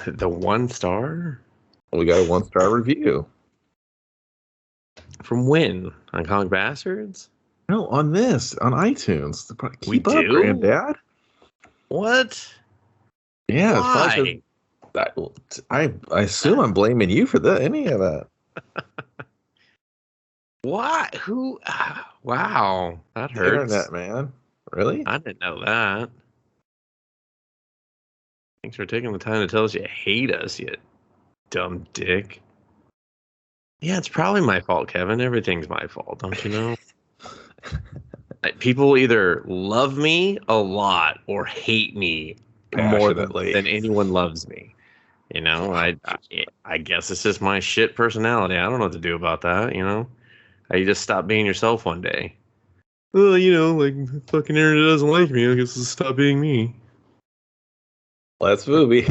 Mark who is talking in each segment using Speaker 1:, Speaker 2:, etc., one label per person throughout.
Speaker 1: The 1 star?
Speaker 2: We got a 1-star review.
Speaker 1: From when? On Comic Bastards?
Speaker 2: No, on iTunes. Keep
Speaker 1: We
Speaker 2: up,
Speaker 1: do?
Speaker 2: Granddad.
Speaker 1: What?
Speaker 2: Yeah,
Speaker 1: Why?
Speaker 2: I assume I'm blaming you for any of that.
Speaker 1: Why? Who? Wow, that
Speaker 2: The
Speaker 1: hurts.
Speaker 2: internet, man. Really?
Speaker 1: I didn't know that. Thanks for taking the time to tell us you hate us, you dumb dick. Yeah, it's probably my fault, Kevin. Everything's my fault, don't you know? People either love me a lot or hate me more than anyone loves me. You know, I guess it's just my shit personality. I don't know what to do about that, you know? You just stop being yourself one day. Well, you know, like, fucking internet doesn't like me. I guess I'll stop being me.
Speaker 2: Let's movie.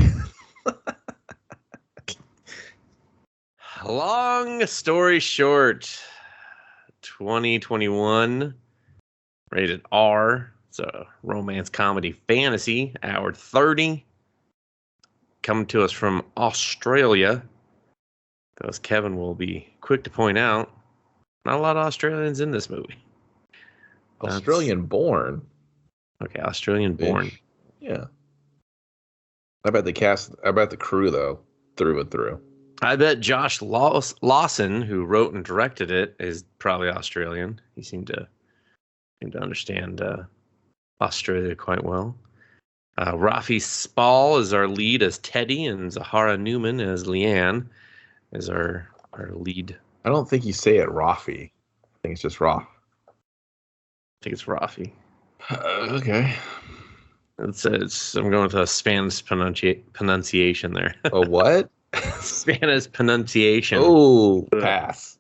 Speaker 1: Long story short, 2021, rated R. It's a romance comedy fantasy, hour 30. Coming to us from Australia. As Kevin will be quick to point out, not a lot of Australians in this movie.
Speaker 2: Australian born.
Speaker 1: Okay, Australian born.
Speaker 2: Yeah. I bet the crew, though, through and through.
Speaker 1: I bet Josh Lawson, who wrote and directed it, is probably Australian. He seemed to understand Australia quite well. Rafi Spall is our lead as Teddy, and Zahara Newman as Leanne is our lead.
Speaker 2: I don't think you say it Rafi. I think it's just Raf.
Speaker 1: I think it's Rafi.
Speaker 2: Okay.
Speaker 1: I'm going with a Spanish pronunciation there.
Speaker 2: A what?
Speaker 1: Spanish pronunciation.
Speaker 2: Oh, pass.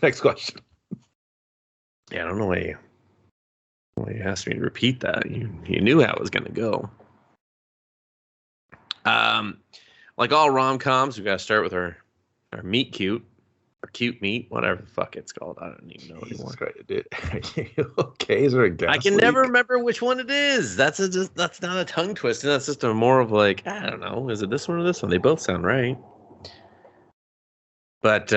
Speaker 2: Next question.
Speaker 1: Yeah, I don't know why you asked me to repeat that. You knew how it was going to go. Like all rom-coms, we got to start with our meet cute, or cute meet, whatever the fuck it's called. I don't even know anymore.
Speaker 2: Okay, is there a gas
Speaker 1: I can never remember which one it is. That's not a tongue twister. That's just a more of like, I don't know. Is it this one or this one? They both sound right. But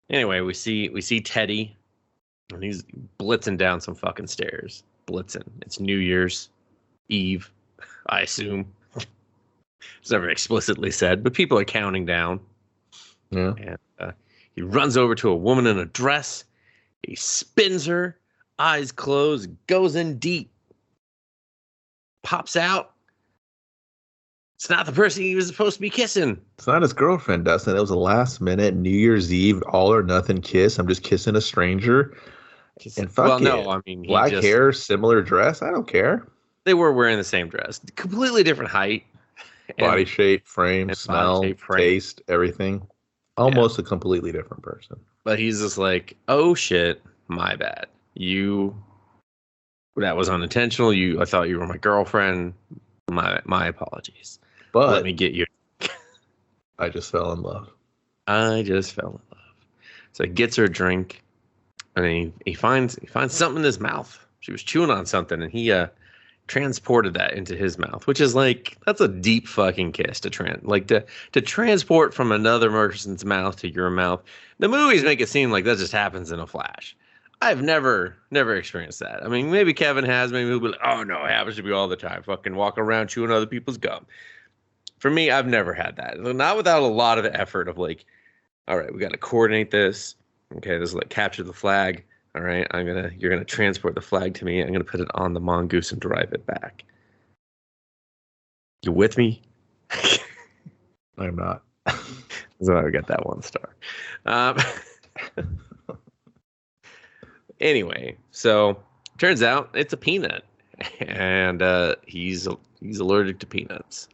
Speaker 1: anyway, we see Teddy, and he's blitzing down some fucking stairs. Blitzing. It's New Year's Eve, I assume. It's never explicitly said, but people are counting down.
Speaker 2: Yeah.
Speaker 1: And he runs over to a woman in a dress. He spins her, eyes closed, goes in deep, pops out. It's not the person he was supposed to be kissing.
Speaker 2: It's not his girlfriend, Dustin. It was a last-minute New Year's Eve all-or-nothing kiss. I'm just kissing a stranger. And fuck I mean, black hair, similar dress. I don't care.
Speaker 1: They were wearing the same dress. Completely different height.
Speaker 2: Body shape, frame, smell, taste, everything. Almost a completely different person.
Speaker 1: But he's just like, oh shit, my bad. That was unintentional. I thought you were my girlfriend. My apologies.
Speaker 2: But
Speaker 1: let me get you.
Speaker 2: I just fell in love.
Speaker 1: So he gets her a drink, and he finds something in his mouth. She was chewing on something, and he transported that into his mouth, which is like, that's a deep fucking kiss to transport from another person's mouth to your mouth. The movies make it seem like that just happens in a flash. I've never experienced that. I mean, maybe Kevin has. Maybe he'll be like, oh no, it happens to me all the time. Fucking walk around chewing other people's gum. For me, I've never had that. Not without a lot of effort of like, all right, we got to coordinate this. Okay, this is like capture the flag. All right, you're gonna transport the flag to me. I'm gonna put it on the mongoose and drive it back. You with me?
Speaker 2: I'm not.
Speaker 1: So I got that 1 star. Anyway, so turns out it's a peanut, and he's allergic to peanuts,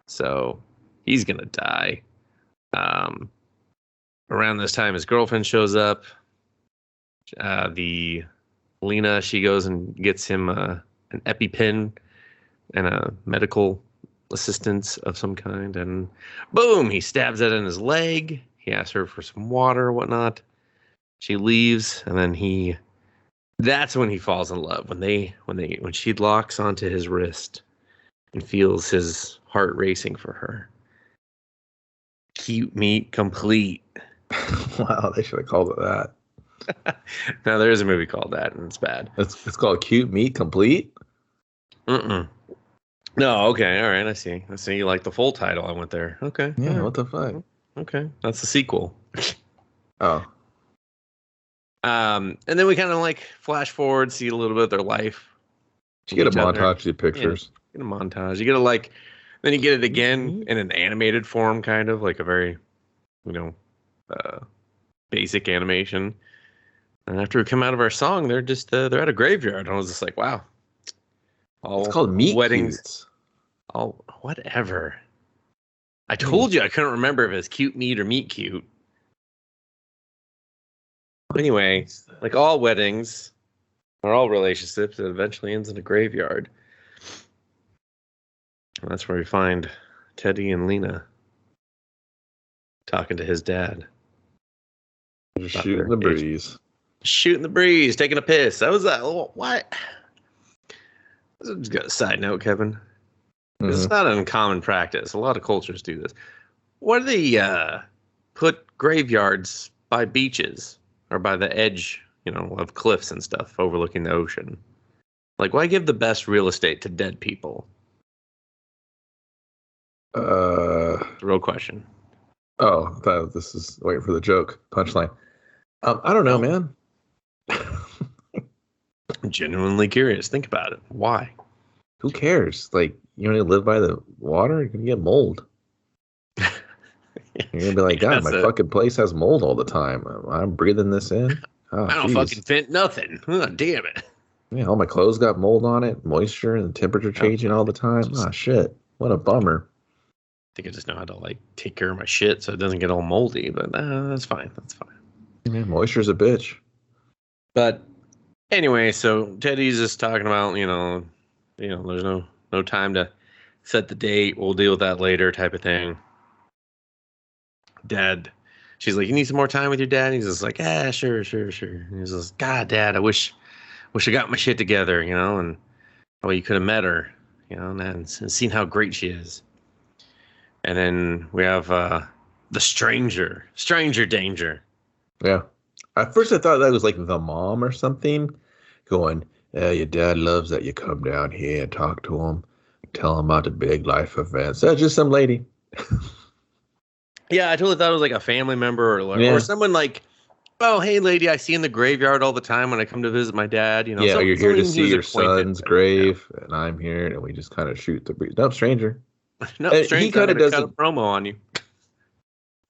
Speaker 1: so he's gonna die. Around this time, his girlfriend shows up. The Lena, she goes and gets him an EpiPen and a medical assistance of some kind, and boom, he stabs it in his leg. He asks her for some water or whatnot. She leaves, and then that's when he falls in love. When she locks onto his wrist and feels his heart racing for her. Cute Meat Complete.
Speaker 2: Wow, they should have called it that.
Speaker 1: No, there is a movie called that, and it's bad.
Speaker 2: It's called Cute Meat Complete?
Speaker 1: Mm-mm. No, okay, all right, I see. You like the full title. I went there. Okay.
Speaker 2: Yeah,
Speaker 1: right.
Speaker 2: What the fuck?
Speaker 1: Okay, that's the sequel.
Speaker 2: Oh.
Speaker 1: And then we kind of like flash forward, see a little bit of their life.
Speaker 2: You get a montage of pictures.
Speaker 1: Yeah, get a montage. You get then you get it again in an animated form, kind of like a very, basic animation. And after we come out of our song, they're just they're at a graveyard. And I was just like, wow.
Speaker 2: It's called Meat
Speaker 1: weddings.
Speaker 2: Cutes.
Speaker 1: Oh, whatever. I told you I couldn't remember if it was Cute Meat or Meat Cute. Anyway, like all weddings or all relationships, it eventually ends in a graveyard. And that's where we find Teddy and Lena talking to his dad.
Speaker 2: Just shooting the breeze.
Speaker 1: Shooting the breeze, taking a piss. That was what? Just got a side note, Kevin. Mm-hmm. It's not an uncommon practice. A lot of cultures do this. Why do they put graveyards by beaches or by the edge, of cliffs and stuff overlooking the ocean? Like, why give the best real estate to dead people? It's a real question.
Speaker 2: Oh, I thought this is waiting for the joke punchline. I don't know, man.
Speaker 1: I'm genuinely curious. Think about it. Why?
Speaker 2: Who cares? Like, you only live by the water, you're gonna get mold. You're gonna be like, God, my fucking place has mold all the time. I'm breathing this in. Oh,
Speaker 1: I don't fucking vent nothing. Oh, damn it.
Speaker 2: Yeah, all my clothes got mold on it, moisture and the temperature changing all the time. Shit. What a bummer.
Speaker 1: I think I just know how to take care of my shit so it doesn't get all moldy, but that's fine. That's fine.
Speaker 2: Yeah, moisture's a bitch.
Speaker 1: But anyway, so Teddy's just talking about, there's no time to set the date. We'll deal with that later type of thing. Dad, she's like, you need some more time with your dad? And he's just like, yeah, sure. And he's just, God, Dad, I wish I got my shit together, and you could have met her, and seen how great she is. And then we have the stranger danger.
Speaker 2: Yeah. At first I thought that was like the mom or something going, your dad loves that you come down here and talk to him, tell him about the big life events. That's just some lady.
Speaker 1: Yeah, I totally thought it was like a family member or someone like, oh, hey, lady, I see in the graveyard all the time when I come to visit my dad.
Speaker 2: Yeah, you're here to see your son's grave, and I'm here, and we just kind of shoot the breeze. Nope, stranger.
Speaker 1: No, stranger. He kind of does a promo on you.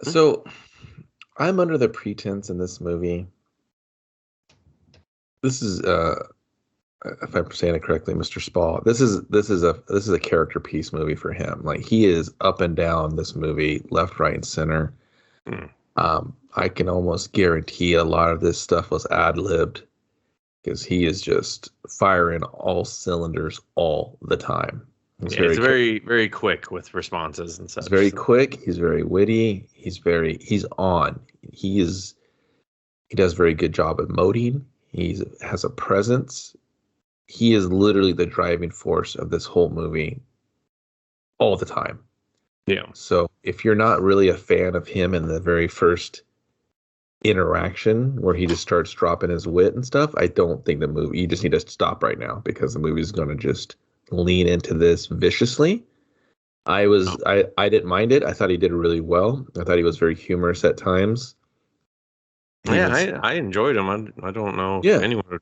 Speaker 2: So, I'm under the pretense in this movie. This is, if I'm saying it correctly, Mr. Spall. This is a character piece movie for him. Like, he is up and down this movie, left, right, and center. I can almost guarantee a lot of this stuff was ad-libbed because he is just firing all cylinders all the time.
Speaker 1: He's very, very quick with responses and such.
Speaker 2: He's very quick. He's very witty. He's on. He does a very good job emoting. He has a presence. He is literally the driving force of this whole movie all the time.
Speaker 1: Yeah.
Speaker 2: So if you're not really a fan of him in the very first interaction where he just starts dropping his wit and stuff, I don't think you just need to stop right now because the movie is going to just lean into this viciously. I didn't mind it. I thought he did really well. I thought he was very humorous at times.
Speaker 1: I enjoyed him. I don't know if anyone would.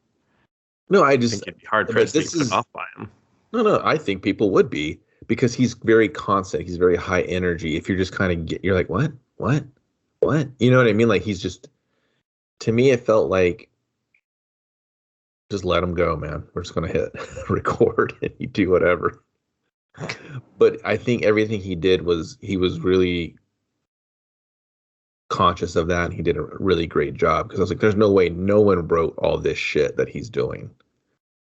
Speaker 2: No, I just
Speaker 1: think it'd be hard pressed to be put off by him.
Speaker 2: No, I think people would be because he's very constant. He's very high energy. If you're just kind of you're like, what? You know what I mean? Like he's just. To me, it felt like just let him go, man. We're just gonna hit record and you do whatever. But I think everything he did he was really conscious of that, and he did a really great job because I was like, there's no way no one wrote all this shit that he's doing.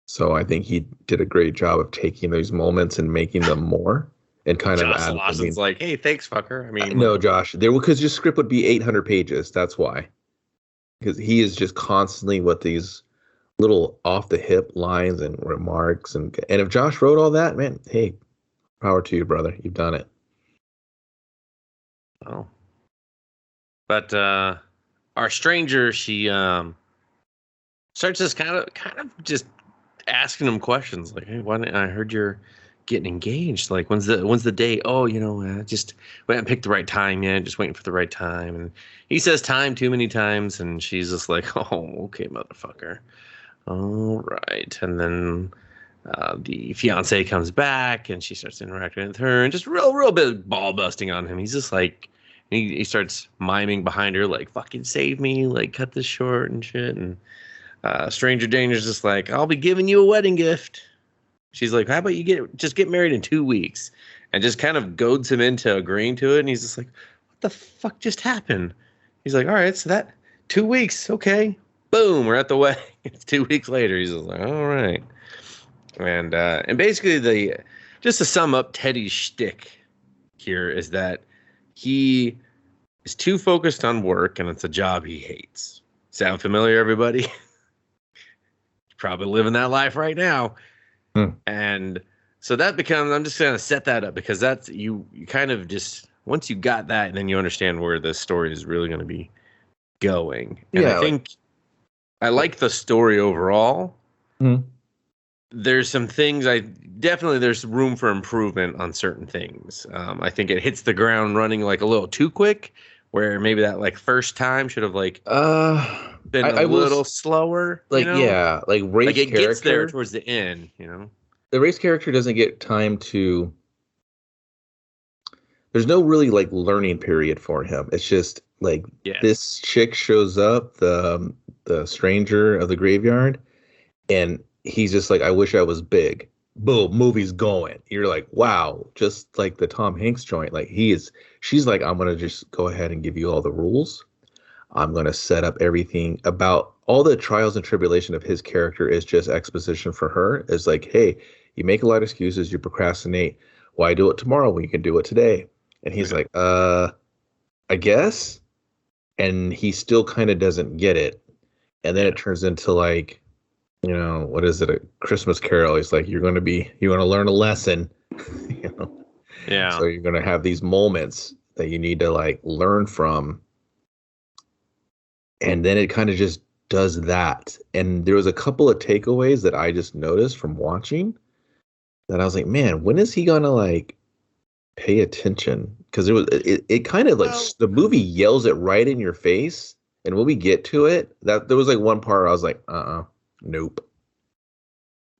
Speaker 2: So I think he did a great job of taking those moments and making them more and kind of
Speaker 1: add. Lawson's like, hey, thanks, fucker. I mean,
Speaker 2: no, Josh, because your script would be 800 pages. That's why, because he is just constantly with these little off the hip lines and remarks, and if Josh wrote all that, man, hey, power to you, brother. You've done it.
Speaker 1: Oh. But our stranger, she starts just kind of just asking him questions like, "Hey, why didn't I heard you're getting engaged? Like, when's the date? Oh, I just we haven't picked the right time yet. Just waiting for the right time." And he says time too many times, and she's just like, "Oh, okay, motherfucker. All right." And then the fiance comes back, and she starts interacting with her, and just real bit of ball busting on him. He's just like. He starts miming behind her, like, fucking save me, like, cut this short and shit. And Stranger Danger's just like, I'll be giving you a wedding gift. She's like, how about you just get married in 2 weeks? And just kind of goads him into agreeing to it. And he's just like, what the fuck just happened? He's like, all right, so that 2 weeks, okay. Boom, we're at the wedding. It's 2 weeks later. He's just like, all right. And basically just to sum up Teddy's shtick here is that he is too focused on work and it's a job he hates. Sound familiar, everybody? Probably living that life right now. And so that becomes, I'm just going to set that up because that's you kind of just, once you got that, and then you understand where the story is really going to be going. And
Speaker 2: Yeah,
Speaker 1: I think I like the story overall. There's some things there's room for improvement on certain things. I think it hits the ground running like a little too quick, where maybe that like first time should have like been a little slower.
Speaker 2: Like, yeah, like Ray's
Speaker 1: like it
Speaker 2: character
Speaker 1: gets there towards the end.
Speaker 2: The Ray's character doesn't get time to. There's no really like learning period for him. It's just like this chick shows up, the stranger of the graveyard, and he's just like, I wish I was big. Boom, movie's going. You're like, wow, just like the Tom Hanks joint. Like she's like, I'm gonna just go ahead and give you all the rules. I'm gonna set up everything about all the trials and tribulation of his character is just exposition for her. Is like, hey, you make a lot of excuses, you procrastinate. Why do it tomorrow when you can do it today? And he's like, I guess. And he still kind of doesn't get it. And then it turns into like, what is it? A Christmas Carol. He's like, you want to learn a lesson.
Speaker 1: Yeah.
Speaker 2: So you're going to have these moments that you need to like learn from. And then it kind of just does that. And there was a couple of takeaways that I just noticed from watching that I was like, man, when is he going to like pay attention? Because it kind of like the movie yells it right in your face. And when we get to it, that there was like one part where I was like, nope.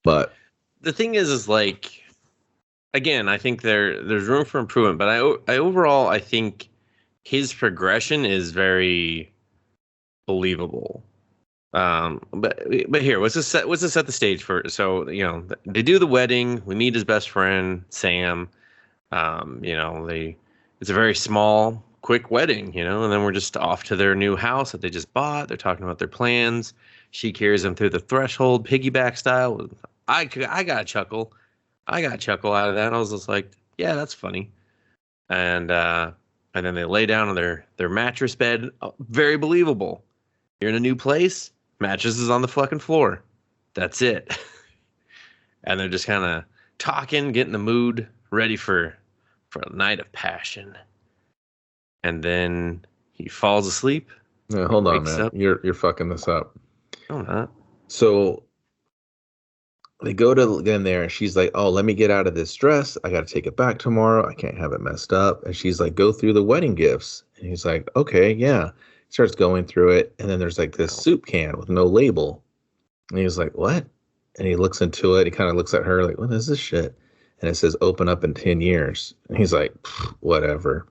Speaker 2: But
Speaker 1: the thing is like, again, I think there's room for improvement, but I overall, I think his progression is very believable. But here, let's just set the stage for. So they do the wedding. We meet his best friend Sam. It's a very small, quick wedding, and then we're just off to their new house that they just bought. They're talking about their plans. She carries them through the threshold, piggyback style. I got a chuckle. I got a chuckle out of that. I was just like, yeah, that's funny. And then they lay down on their mattress bed. Very believable. You're in a new place. Mattress is on the fucking floor. That's it. And they're just kind of talking, getting the mood ready for a night of passion. And then he falls asleep.
Speaker 2: Yeah, hold on, man. You're fucking this up.
Speaker 1: I'm not.
Speaker 2: So they go to get in there, and she's like, "Oh, let me get out of this dress. I got to take it back tomorrow. I can't have it messed up." And she's like, "Go through the wedding gifts." And he's like, "Okay, yeah." He starts going through it, and then there's like this soup can with no label. And he's like, "What?" And he looks into it. He kind of looks at her like, "What is this shit?" And it says, "Open up in 10 years." And he's like, "Whatever."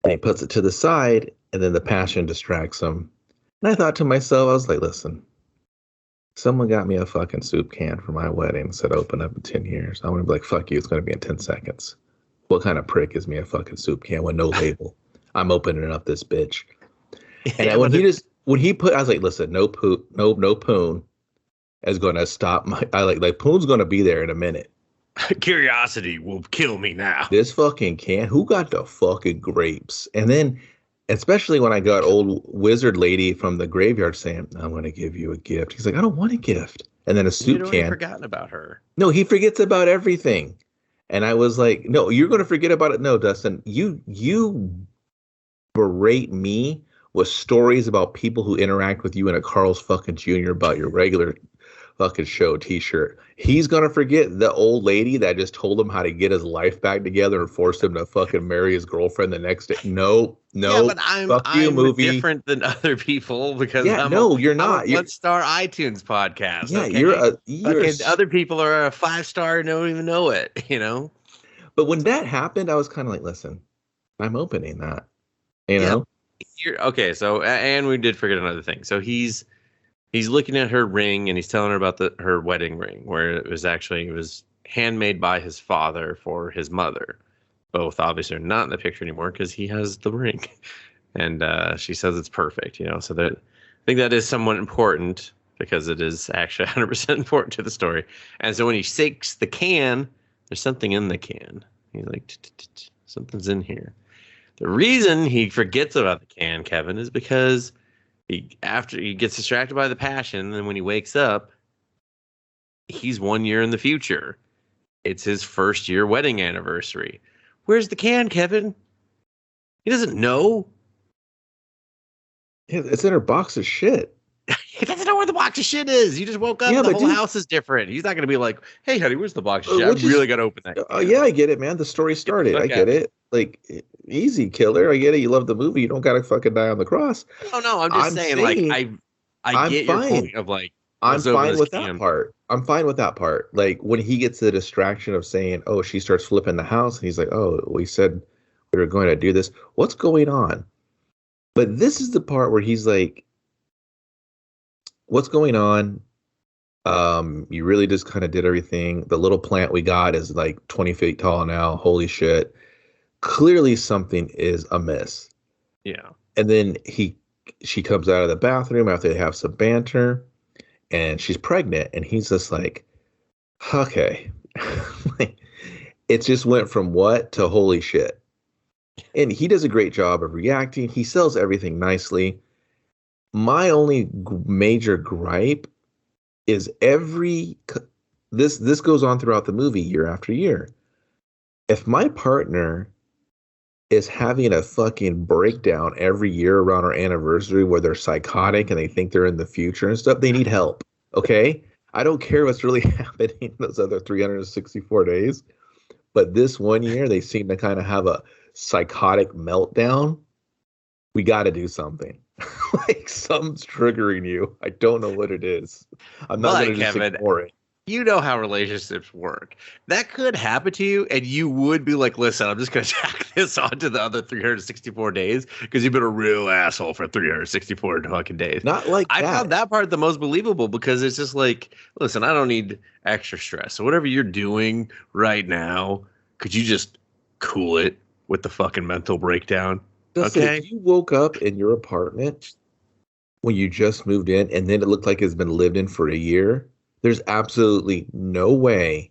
Speaker 2: And he puts it to the side, and then the passion distracts him. And I thought to myself, I was like, listen, someone got me a fucking soup can for my wedding, said open up in 10 years. I'm going to be like, fuck you, it's going to be in 10 seconds. What kind of prick is me a fucking soup can with no label? I'm opening up this bitch. And I was like, listen, no poon is going to stop my, like poon's going to be there in a minute.
Speaker 1: Curiosity will kill me now.
Speaker 2: This fucking can, who got the fucking grapes? And then, especially when I got old wizard lady from the graveyard saying, I'm going to give you a gift. He's like, I don't want a gift. And then a soup can.
Speaker 1: Forgotten about her.
Speaker 2: No, he forgets about everything. And I was like, no, you're going to forget about it. No, Dustin, you berate me with stories about people who interact with you in a Carl's fucking Jr. about your regular fucking show t-shirt. He's gonna forget the old lady that just told him how to get his life back together and forced him to fucking marry his girlfriend the next day. No,
Speaker 1: Yeah,
Speaker 2: no,
Speaker 1: but I'm
Speaker 2: fuck you,
Speaker 1: I'm
Speaker 2: movie.
Speaker 1: different than other people because
Speaker 2: Yeah, no, you're
Speaker 1: I'm a
Speaker 2: not. You're
Speaker 1: 1-star iTunes podcast.
Speaker 2: yeah,
Speaker 1: Okay,
Speaker 2: you're a
Speaker 1: fucking other people are a 5-star and don't even know it.
Speaker 2: but when that happened, I was kind of like, listen, I'm opening that, you
Speaker 1: Yeah.
Speaker 2: know?
Speaker 1: Okay. So and we did forget another thing. So he's looking at her ring and he's telling her about her wedding ring, where it was handmade by his father for his mother. Both obviously are not in the picture anymore because he has the ring, and she says it's perfect. So that I think that is somewhat important because it is actually 100% important to the story. And so when he shakes the can, there's something in the can. He's like, something's in here. The reason he forgets about the can, Kevin, is because after he gets distracted by the passion, and when he wakes up, he's 1 year in the future. It's his first year wedding anniversary. Where's the can, Kevin? He doesn't know.
Speaker 2: Yeah, it's in her box of shit.
Speaker 1: He doesn't know where the box of shit is. You just woke up
Speaker 2: Yeah,
Speaker 1: and the
Speaker 2: but
Speaker 1: whole
Speaker 2: dude,
Speaker 1: house is different. He's not going to be like, hey, honey, where's the box of shit? I
Speaker 2: which is
Speaker 1: really got to open that can.
Speaker 2: yeah, I get it, man. The story
Speaker 1: Get the
Speaker 2: started. I
Speaker 1: fuck
Speaker 2: get
Speaker 1: out of
Speaker 2: it. Like, easy, killer. I get it. You love the movie. You don't gotta fucking die on the cross.
Speaker 1: here. No, I'm just
Speaker 2: I'm
Speaker 1: saying, like,
Speaker 2: saying,
Speaker 1: I
Speaker 2: I'm
Speaker 1: get your
Speaker 2: fine.
Speaker 1: point of like,
Speaker 2: I'm
Speaker 1: let's open
Speaker 2: fine
Speaker 1: this
Speaker 2: with that
Speaker 1: can.
Speaker 2: part. I'm fine with that part. Like when he gets the distraction of saying, "Oh," she starts flipping the house, and he's like, "Oh, we said we were going to do this. What's going on?" But this is the part where he's like, "What's going on? You really just kind of did everything. The little plant we got is like 20 feet tall now. Holy shit. Clearly something is amiss."
Speaker 1: Yeah.
Speaker 2: And then she comes out of the bathroom after they have some banter and she's pregnant and he's just like, okay. Like, it just went from what to holy shit. And he does a great job of reacting. He sells everything nicely. My only major gripe is this goes on throughout the movie year after year. If my partner is having a fucking breakdown every year around our anniversary where they're psychotic and they think they're in the future and stuff, they need help. Okay? I don't care what's really happening those other 364 days, but this 1 year they seem to kind of have a psychotic meltdown. We got to do something. Like something's triggering you. I don't know what it is. I'm not going to just
Speaker 1: Kevin,
Speaker 2: ignore it.
Speaker 1: you know how relationships work. That could happen to you, and you would be like, listen, I'm just going to tack this onto the other 364 days because you've been a real asshole for 364 fucking days.
Speaker 2: Not like
Speaker 1: I
Speaker 2: that.
Speaker 1: found that part the most believable because it's just like, listen, I don't need extra stress. So whatever you're doing right now, could you just cool it with the fucking mental breakdown?
Speaker 2: Dustin,
Speaker 1: Okay?
Speaker 2: if you woke up in your apartment when you just moved in and then it looked like it's been lived in for a year, there's absolutely no way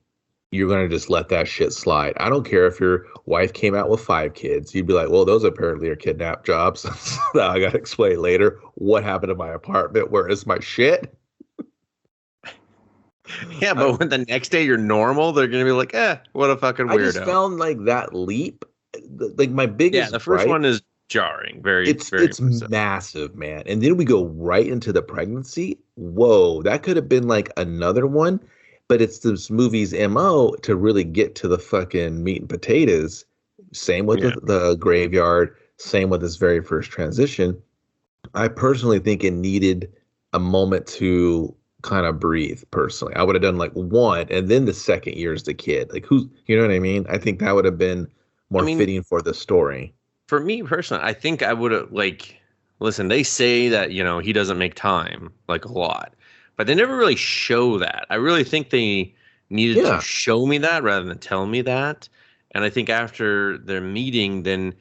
Speaker 2: you're going to just let that shit slide. I don't care if your wife came out with 5 kids. You'd be like, well, those apparently are kidnap jobs. I got to explain later what happened to my apartment. Where is my shit?
Speaker 1: Yeah, but when the next day you're normal, they're going to be like, what a fucking weirdo.
Speaker 2: I just found like that leap, like my biggest
Speaker 1: the first one is jarring. Very,
Speaker 2: it's
Speaker 1: impressive.
Speaker 2: massive, man. And then we go right into the pregnancy. Whoa, that could have been like another one, but it's this movie's MO to really get to the fucking meat and potatoes. Same with the graveyard, same with this very first transition. I personally think it needed a moment to kind of breathe. Personally, I would have done like one, and then the second year is the kid. Like you know what I mean? I think that would have been more fitting for the story.
Speaker 1: For me personally, I think I would have listen, they say that, he doesn't make time like a lot, but they never really show that. I really think they needed to show me that rather than tell me that. And I think after their meeting, then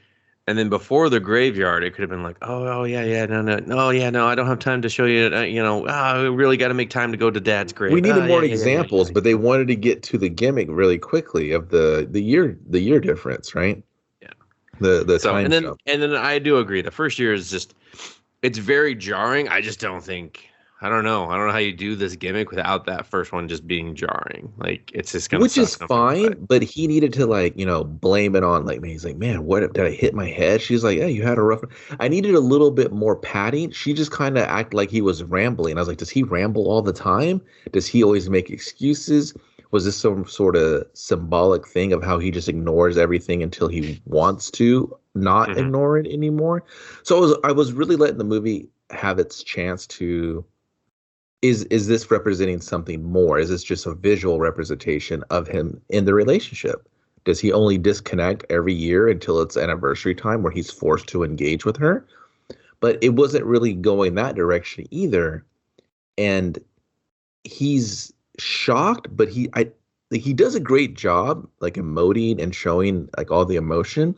Speaker 1: before the graveyard, it could have been like, oh yeah, no, I don't have time to show you. We really got to make time to go to Dad's grave.
Speaker 2: We needed more examples, but they wanted to get to the gimmick really quickly of the year difference, right? The time
Speaker 1: and then I do agree. The first year is just, it's very jarring. I just don't think I don't know. I don't know how you do this gimmick without that first one just being jarring. Like it's just gonna
Speaker 2: Which
Speaker 1: suck
Speaker 2: is
Speaker 1: no matter
Speaker 2: fine,
Speaker 1: what.
Speaker 2: but he needed to like, blame it on like, man, he's like, man, what did I hit my head? She's like, yeah, you had a rough. I needed a little bit more padding. She just kind of act like he was rambling. I was like, does he ramble all the time? Does he always make excuses? Was this some sort of symbolic thing of how he just ignores everything until he wants to not
Speaker 1: Hmm.
Speaker 2: ignore it anymore? So I was really letting the movie have its chance to is this representing something more? Is this just a visual representation of him in the relationship? Does he only disconnect every year until it's anniversary time where he's forced to engage with her? But it wasn't really going that direction either. And he's shocked, but he does a great job like emoting and showing like all the emotion.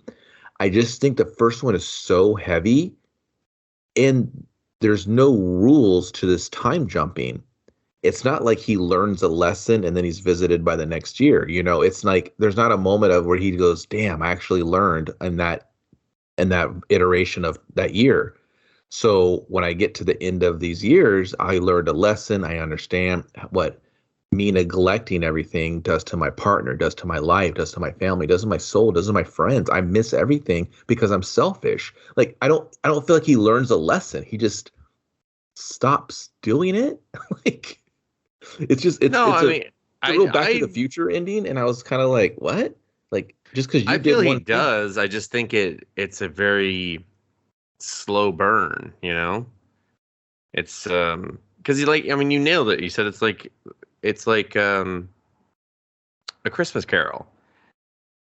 Speaker 2: I just think the first one is so heavy and there's no rules to this time jumping. It's not like he learns a lesson and then he's visited by the next year. It's like there's not a moment of where he goes, damn, I actually learned in that iteration of that year. So when I get to the end of these years, I learned a lesson. I understand what me neglecting everything does to my partner, does to my life, does to my family, does to my soul, does to my friends. I miss everything because I'm selfish. Like I don't feel like he learns a lesson. He just stops doing it. Like it's just it's
Speaker 1: No,
Speaker 2: it's
Speaker 1: I
Speaker 2: a
Speaker 1: mean,
Speaker 2: it's a real Back to the Future ending, and I was kind of like, what? Like just because you
Speaker 1: I
Speaker 2: did
Speaker 1: feel he
Speaker 2: one thing.
Speaker 1: does. I just think it's a very slow burn. It's because you like. I mean, you nailed it. You said it's like a Christmas Carol.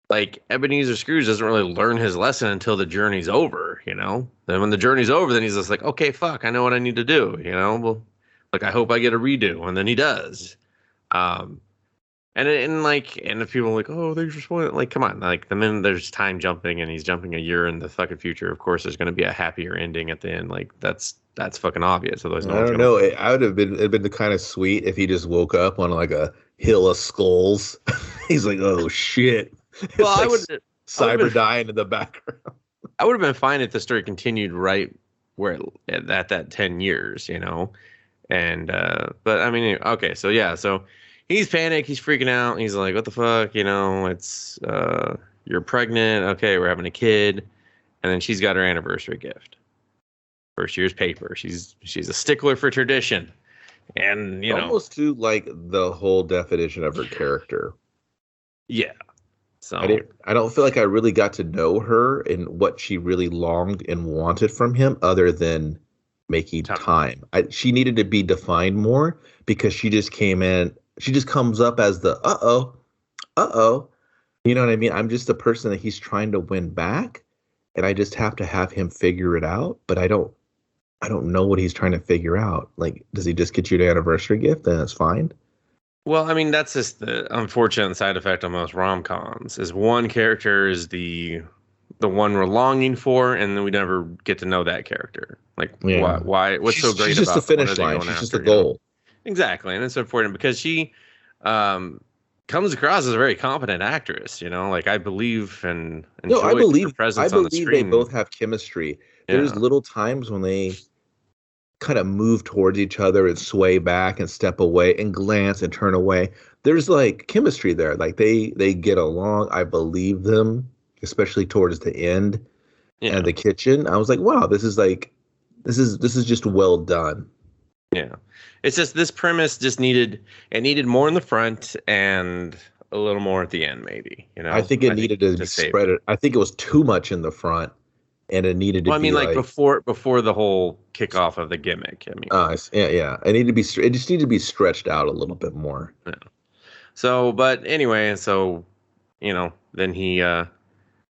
Speaker 1: Like Ebenezer Scrooge doesn't really learn his lesson until the journey's over. Then when the journey's over, then he's just like, okay, fuck, I know what I need to do. Well, like I hope I get a redo, and then he does. Um, and if people are like, oh, they just want like, come on, like the minute there's time jumping and he's jumping a year in the fucking future, of course there's gonna be a happier ending at the end. Like that's fucking obvious. Otherwise,
Speaker 2: I
Speaker 1: no one's
Speaker 2: don't
Speaker 1: gonna.
Speaker 2: know. I would have been it'd been kind of sweet if he just woke up on like a hill of skulls. He's like, oh shit!
Speaker 1: Well,
Speaker 2: It's like
Speaker 1: I would have
Speaker 2: cyber
Speaker 1: been,
Speaker 2: dying in the background.
Speaker 1: I would have been fine if the story continued right where at that 10 years, And but I mean, okay, so yeah, so he's panicked, he's freaking out, he's like, what the fuck, it's you're pregnant, okay, we're having a kid, and then she's got her anniversary gift. First year's paper. She's a stickler for tradition. And,
Speaker 2: Almost to like the whole definition of her character.
Speaker 1: yeah.
Speaker 2: I
Speaker 1: So
Speaker 2: didn't. I don't feel like I really got to know her and what she really longed and wanted from him, other than making time. She needed to be defined more because she just came in. She just comes up as the uh oh. You know what I mean? I'm just the person that he's trying to win back, and I just have to have him figure it out. But I don't. I don't know what he's trying to figure out. Like, does he just get you an anniversary gift? Then that's fine.
Speaker 1: well, I mean, that's just the unfortunate side effect of most rom-coms is one character is the one we're longing for, and then we never get to know that character. Like,
Speaker 2: Yeah.
Speaker 1: what's so
Speaker 2: She's
Speaker 1: great
Speaker 2: just the
Speaker 1: about the one
Speaker 2: finish
Speaker 1: are they
Speaker 2: line.
Speaker 1: going
Speaker 2: She's just the
Speaker 1: after?
Speaker 2: goal.
Speaker 1: Exactly, and it's important because she um, comes across as a very competent actress. Like I believe and
Speaker 2: No, I
Speaker 1: enjoy her
Speaker 2: believe I
Speaker 1: presence on the
Speaker 2: believe they
Speaker 1: screen.
Speaker 2: both have chemistry. There's
Speaker 1: Yeah,
Speaker 2: little times when they kind of move towards each other and sway back and step away and glance and turn away. There's like chemistry there. Like they get along. I believe them, especially towards the end and
Speaker 1: yeah,
Speaker 2: the kitchen. I was like, wow, this is just well done.
Speaker 1: yeah. It's just this premise just needed more in the front and a little more at the end, maybe.
Speaker 2: I think it
Speaker 1: I think
Speaker 2: needed to
Speaker 1: to
Speaker 2: be
Speaker 1: save
Speaker 2: spread.
Speaker 1: it.
Speaker 2: I think it was too much in the front, and it needed to
Speaker 1: Well, I mean,
Speaker 2: be
Speaker 1: like
Speaker 2: like,
Speaker 1: before the whole kickoff of the gimmick. I mean,
Speaker 2: yeah, yeah. It needed to be. It just needed to be stretched out a little bit more.
Speaker 1: yeah. So, but anyway, so then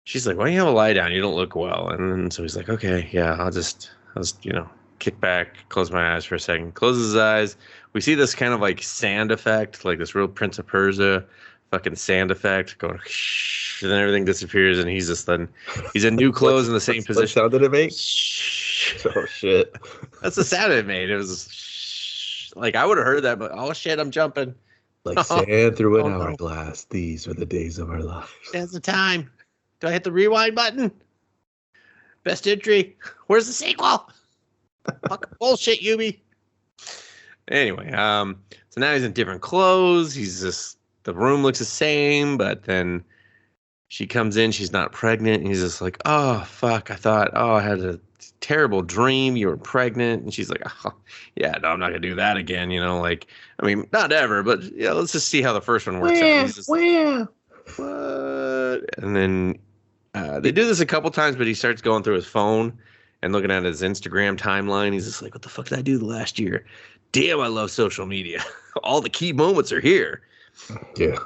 Speaker 1: she's like, "Why don't you have a lie down? You don't look well." And then so he's like, "Okay, yeah, I'll just kick back, close my eyes for a second." Closes his eyes. We see this kind of like sand effect, like this real Prince of Persia fucking sand effect going, and then everything disappears, and he's in new clothes in the same
Speaker 2: What
Speaker 1: position.
Speaker 2: sound did it make? Oh shit!
Speaker 1: That's the sound it made. It was like I would have heard that, but oh shit, I'm jumping.
Speaker 2: Like sand through an
Speaker 1: Oh no,
Speaker 2: hourglass. These are the days of our lives.
Speaker 1: there's the time. Do I hit the rewind button? Best entry. Where's the sequel? Fucking bullshit, Yubi. Anyway, so now he's in different clothes. The room looks the same, but then she comes in, she's not pregnant, and he's just like, oh, fuck, I had a terrible dream, you were pregnant, and she's like, oh, yeah, no, I'm not gonna do that again, like, I mean, not ever, but yeah, let's just see how the first one works out. And he's just like, what? And then they do this a couple times, but he starts going through his phone and looking at his Instagram timeline. He's just like, what the fuck did I do last year? Damn, I love social media. All the key moments are here.
Speaker 2: Yeah.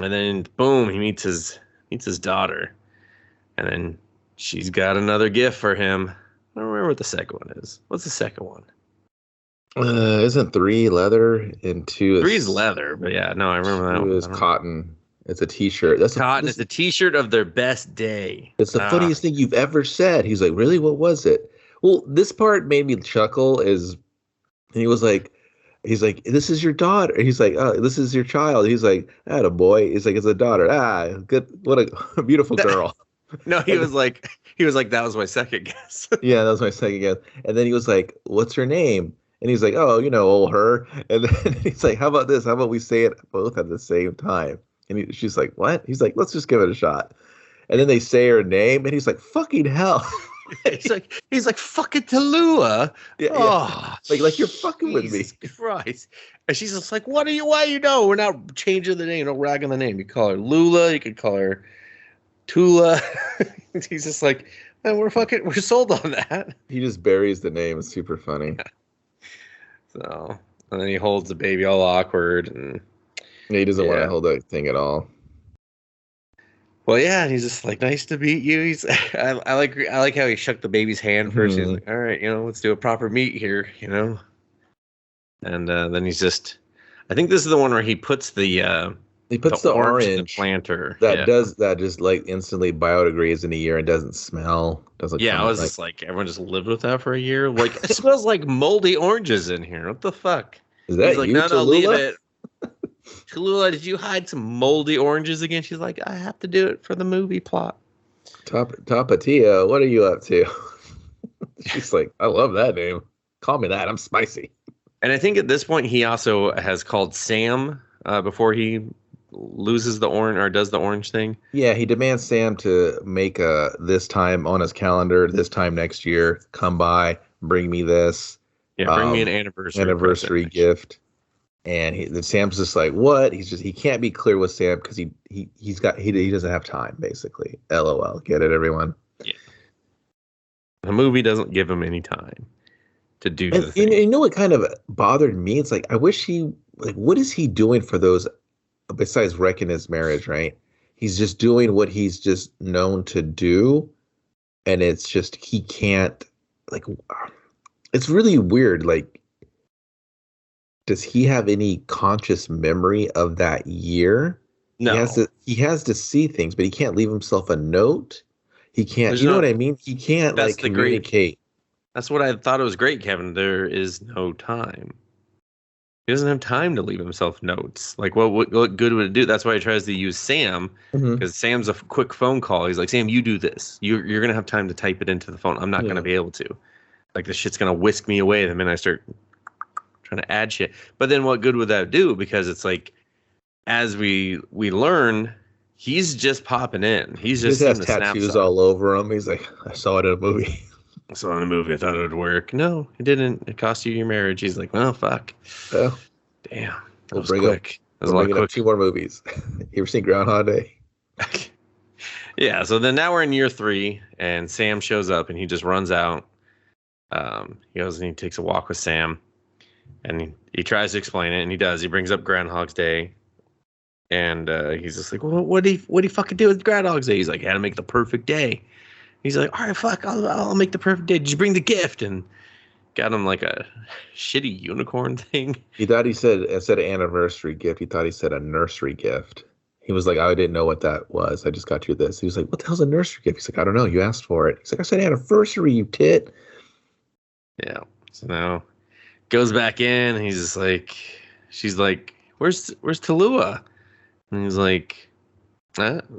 Speaker 1: And then boom, he meets his daughter. And then she's got another gift for him. I don't remember what the second one is. What's the second one?
Speaker 2: Isn't 3 leather and 2
Speaker 1: 3 is leather, but yeah, no, I remember that one.
Speaker 2: 2 is cotton. It's a t-shirt.
Speaker 1: It's a t-shirt of their best day.
Speaker 2: It's the funniest thing you've ever said. He's like, really? What was it? Well, this part made me chuckle and he's like, this is your daughter. He's like, oh, this is your child. He's like, a boy. He's like, it's a daughter. Good. What a beautiful girl.
Speaker 1: No, he was like, that was my second guess.
Speaker 2: Yeah, that was my second guess. And then he was like, what's her name? And he's like, oh, old her. And then he's like, how about this? How about we say it both at the same time? And she's like, what? He's like, let's just give it a shot. And then they say her name, and he's like, fucking hell.
Speaker 1: he's like fucking Tallulah.
Speaker 2: Yeah,
Speaker 1: oh,
Speaker 2: like you're fucking with me.
Speaker 1: Christ. And she's just like, why we're not changing the name, no ragging the name. You call her Lula, you could call her Tula. He's just like, man, we're sold on that.
Speaker 2: He just buries the name. It's super funny.
Speaker 1: So, and then he holds the baby all awkward, and
Speaker 2: he doesn't want to hold that thing at all.
Speaker 1: Well, yeah, and he's just like, nice to meet you. I like how he shook the baby's hand first. He's like, all right, let's do a proper meet here, And then he's just, I think this is the one where he puts the orange in the planter that just like instantly biodegrades in a year and doesn't smell. I was just like, everyone just lived with that for a year. Like, it smells like moldy oranges in here. What the fuck?
Speaker 2: Is that he's like,
Speaker 1: no, leave it. Tallulah, did you hide some moldy oranges again? She's like, I have to do it for the movie plot.
Speaker 2: Tapatia, what are you up to? She's like, I love that name. Call me that. I'm spicy.
Speaker 1: And I think at this point he also has called Sam before he loses the orange or does the orange thing.
Speaker 2: Yeah, he demands Sam to make this time on his calendar, this time next year, come by, bring me this.
Speaker 1: Yeah, bring me an anniversary
Speaker 2: gift. And Sam's just like, what? He can't be clear with Sam because he doesn't have time, basically. LOL. Get it, everyone?
Speaker 1: Yeah. The movie doesn't give him any time to do
Speaker 2: the thing. You know what kind of bothered me? It's like, I wish what is he doing for those besides wrecking his marriage, right? He's just doing what he's just known to do. And it's just, he can't, it's really weird. Like, does he have any conscious memory of that year?
Speaker 1: No.
Speaker 2: He has to see things, but he can't leave himself a note. He can't, know what I mean? He can't communicate.
Speaker 1: That's what I thought it was great, Kevin. There is no time. He doesn't have time to leave himself notes. Like, what good would it do? That's why he tries to use Sam, because Sam's a quick phone call. He's like, Sam, you do this. You're going to have time to type it into the phone. I'm not going to be able to. Like, this shit's going to whisk me away the minute I start trying to add shit. But then what good would that do? Because it's like, as we learn, he's just popping in. He's just
Speaker 2: has tattoos all over him. He's like, I saw it in a movie.
Speaker 1: I saw it in a movie. I thought it would work. No, it didn't. It cost you your marriage. He's like, well, fuck.
Speaker 2: Oh.
Speaker 1: Damn. That was quick. That was a lot quick.
Speaker 2: 2 more movies. You ever seen Groundhog Day?
Speaker 1: Yeah, so then now we're in year 3, and Sam shows up, and he just runs out. He goes and he takes a walk with Sam, and he tries to explain it, and he does. He brings up Groundhog's Day, and he's just like, well, what do you fucking do with Groundhog's Day? He's like, how to make the perfect day. He's like, all right, fuck, I'll make the perfect day. Did you bring the gift? And got him like a shitty unicorn thing.
Speaker 2: He thought he said, instead of anniversary gift, he thought he said a nursery gift. He was like, I didn't know what that was. I just got you this. He was like, what the hell's a nursery gift? He's like, I don't know. You asked for it. He's like, I said anniversary, you tit.
Speaker 1: Yeah. So now goes back in. And he's just like, she's like, where's Tallulah? And he's like,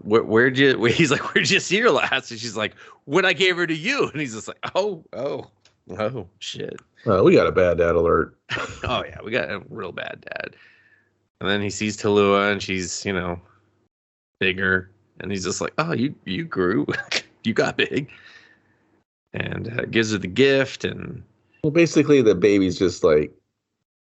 Speaker 1: where'd you see her last? And she's like, when I gave her to you. And he's just like, oh, Oh shit.
Speaker 2: We got a bad dad alert.
Speaker 1: Oh yeah, we got a real bad dad. And then he sees Tallulah, and she's bigger, and he's just like, "Oh, you grew, you got big," and gives her the gift, and
Speaker 2: Well, basically, the baby's just like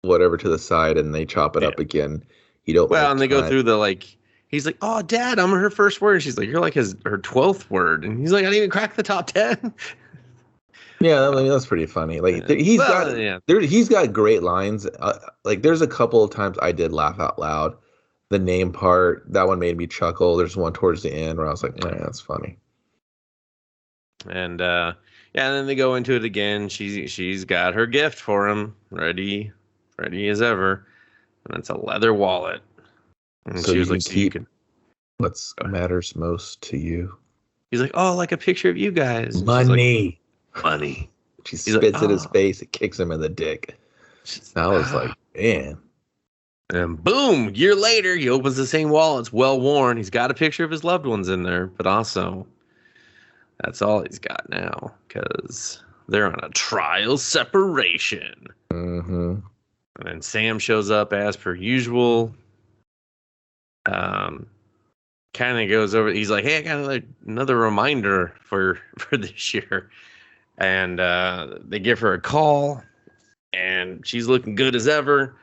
Speaker 2: whatever to the side, and they chop it
Speaker 1: yeah.
Speaker 2: up again. You don't
Speaker 1: Well,
Speaker 2: like
Speaker 1: and they go
Speaker 2: cut.
Speaker 1: through the like. He's like, "Oh, Dad, I'm her first word." And she's like, "You're like her 12th word," and he's like, "I didn't even crack the top 10."
Speaker 2: Yeah, I mean that's pretty funny. Like he's got
Speaker 1: Well, yeah,
Speaker 2: he's got great lines. Like there's a couple of times I did laugh out loud. The name part, that one made me chuckle. There's one towards the end where I was like, man, that's funny.
Speaker 1: and yeah, and then they go into it again. She's got her gift for him, ready as ever, and it's a leather wallet. And
Speaker 2: So
Speaker 1: she
Speaker 2: you
Speaker 1: was
Speaker 2: can
Speaker 1: like, "So you
Speaker 2: keep
Speaker 1: can."
Speaker 2: what's matters most to you.
Speaker 1: He's like, "Oh, like a picture of you guys." And she's like,
Speaker 2: Money.
Speaker 1: "Money."
Speaker 2: She
Speaker 1: He's like,
Speaker 2: spits in his
Speaker 1: "Oh."
Speaker 2: face. It kicks him in the dick.
Speaker 1: She's
Speaker 2: I
Speaker 1: like,
Speaker 2: was like, man.
Speaker 1: And boom, year later, he opens the same wallet. It's well worn. He's got a picture of his loved ones in there, but also that's all he's got now because they're on a trial separation.
Speaker 2: Mm-hmm.
Speaker 1: And then Sam shows up as per usual. Kind of goes over. He's like, "Hey, I got another reminder for this year," and they give her a call, and she's looking good as ever.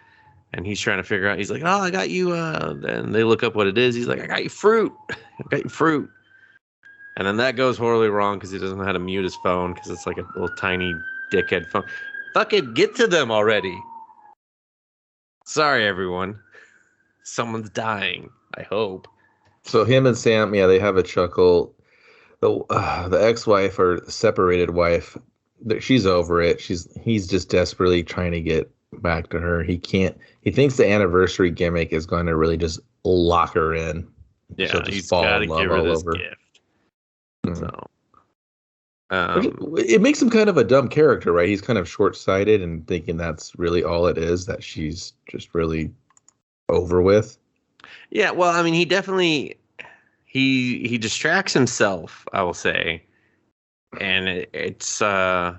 Speaker 1: And he's trying to figure out. He's like, "Oh, I got you." Then they look up what it is. He's like, "I got you fruit. I got you fruit." And then that goes horribly wrong because he doesn't know how to mute his phone because it's like a little tiny dickhead phone. Fucking get to them already. Sorry, everyone. Someone's dying. I hope.
Speaker 2: So him and Sam, yeah, they have a chuckle. The ex-wife or separated wife, she's over it. He's just desperately trying to get back to her. He can't. He thinks the anniversary gimmick is going to really just lock her in.
Speaker 1: Yeah,
Speaker 2: She'll just
Speaker 1: he's
Speaker 2: fall
Speaker 1: got to
Speaker 2: in love
Speaker 1: give her
Speaker 2: all
Speaker 1: this
Speaker 2: over.
Speaker 1: gift.
Speaker 2: Mhm.
Speaker 1: So,
Speaker 2: It makes him kind of a dumb character, right? He's kind of short-sighted and thinking that's really all it is, that she's just really over with.
Speaker 1: yeah. Well, I mean, he definitely he distracts himself. I will say, and it's I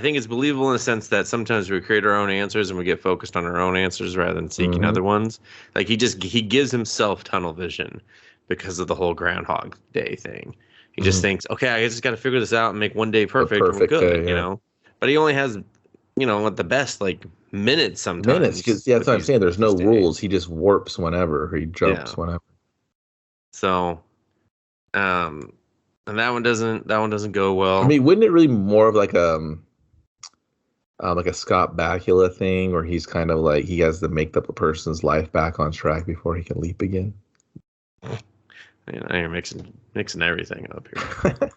Speaker 1: think it's believable in the sense that sometimes we create our own answers and we get focused on our own answers rather than seeking
Speaker 2: Mhm.
Speaker 1: other ones. Like he gives himself tunnel vision because of the whole Groundhog Day thing. He just thinks, okay, I just got to figure this out and make one day perfect, and we're
Speaker 2: perfect
Speaker 1: good,
Speaker 2: day, yeah.
Speaker 1: But he only has, at the best, like minutes sometimes.
Speaker 2: Minutes, because yeah, that's what I'm saying. There's no
Speaker 1: these days.
Speaker 2: rules. He just warps whenever. He jumps
Speaker 1: Yeah.
Speaker 2: whenever.
Speaker 1: So, and that one doesn't go well.
Speaker 2: I mean, wouldn't it really more of like a Scott Bakula thing, where he's kind of like he has to make the person's life back on track before he can leap again?
Speaker 1: You're mixing everything up here.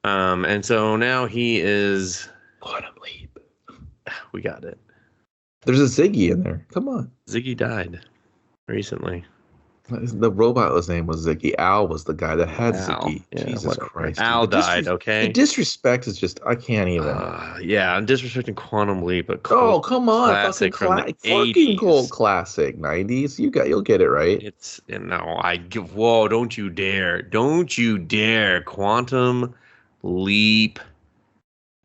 Speaker 1: And so now he is
Speaker 2: Quantum leap.
Speaker 1: We got it.
Speaker 2: There's a Ziggy in there. Come on.
Speaker 1: Ziggy died recently.
Speaker 2: The robot's name was Ziggy. Al was the guy that had
Speaker 1: Al.
Speaker 2: Ziggy.
Speaker 1: Yeah,
Speaker 2: Jesus
Speaker 1: whatever.
Speaker 2: Christ.
Speaker 1: Al
Speaker 2: dude.
Speaker 1: died, okay?
Speaker 2: The disrespect is just, I can't even.
Speaker 1: Yeah, I'm disrespecting Quantum Leap, but
Speaker 2: oh, come on.
Speaker 1: classic from the
Speaker 2: fucking
Speaker 1: 80s.
Speaker 2: cold classic. 90s. You'll get it right.
Speaker 1: Whoa, don't you dare. Don't you dare. Quantum Leap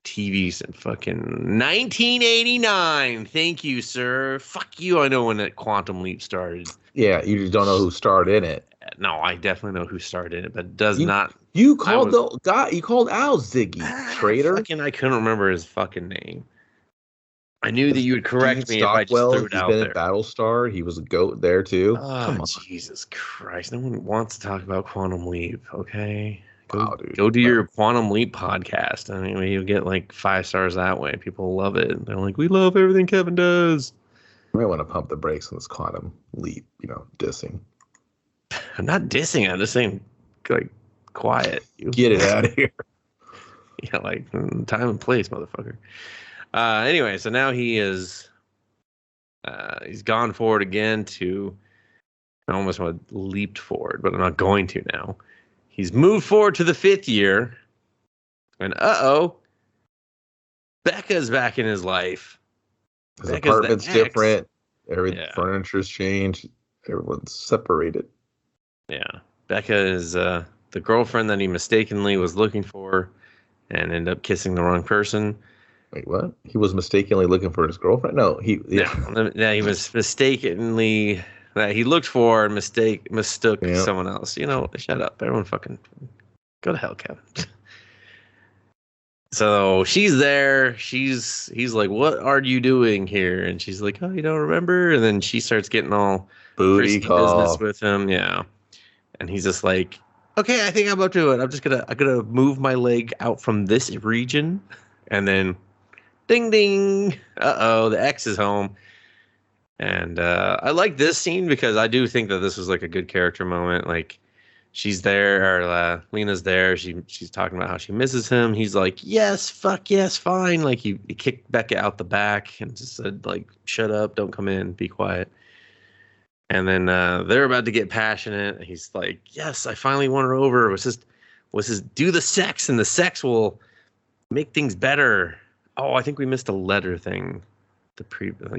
Speaker 1: TV's in fucking 1989. Thank you, sir. Fuck you. I know when that Quantum Leap started.
Speaker 2: Yeah, you just don't know who starred in it.
Speaker 1: No, I definitely know who starred in it, but does not.
Speaker 2: You called the guy. You called Al Ziggy, traitor.
Speaker 1: I couldn't remember his fucking name. I knew that you would correct me if I just threw it out there.
Speaker 2: He's been in Battlestar. He was a goat there too.
Speaker 1: Come on. Jesus Christ! No one wants to talk about Quantum Leap. Okay,
Speaker 2: dude.
Speaker 1: Go do your Quantum Leap podcast. I mean, you'll get like 5 stars that way. People love it. They're like, we love everything Kevin does.
Speaker 2: You might want to pump the brakes on this Quantum Leap. Dissing.
Speaker 1: I'm not dissing. I'm just saying, like, quiet.
Speaker 2: Get it out of here.
Speaker 1: Yeah, like time and place, motherfucker. Anyway, so now he is. He's gone forward again to. I almost want to leaped forward, but I'm not going to now. He's moved forward to the 5th year, and Becca's back in his life.
Speaker 2: His apartment's different. Furniture's changed. Everyone's separated.
Speaker 1: Yeah, Becca is the girlfriend that he mistakenly was looking for, and end up kissing the wrong person.
Speaker 2: Wait, what? He was mistakenly looking for his girlfriend? No,
Speaker 1: Yeah, he was mistakenly that he looked for and mistook
Speaker 2: yeah.
Speaker 1: someone else. Shut up. Everyone fucking go to hell, Kevin. So she's there. He's like, "What are you doing here?" And she's like, "Oh, you don't remember?" And then she starts getting all
Speaker 2: Booty
Speaker 1: frisky business
Speaker 2: call.
Speaker 1: with him. Yeah. And he's just like, "Okay, I think I'm up to it. I'm gonna move my leg out from this region." And then ding ding. Uh-oh, the ex is home. And I like this scene because I do think that this was like a good character moment. Like she's there, or Lena's there. She's talking about how she misses him. He's like, yes, fuck yes, fine. Like he kicked Becca out the back and just said like, shut up, don't come in, be quiet. And then they're about to get passionate. He's like, yes, I finally won her over. Was his do the sex, and the sex will make things better. Oh, I think we missed a letter thing.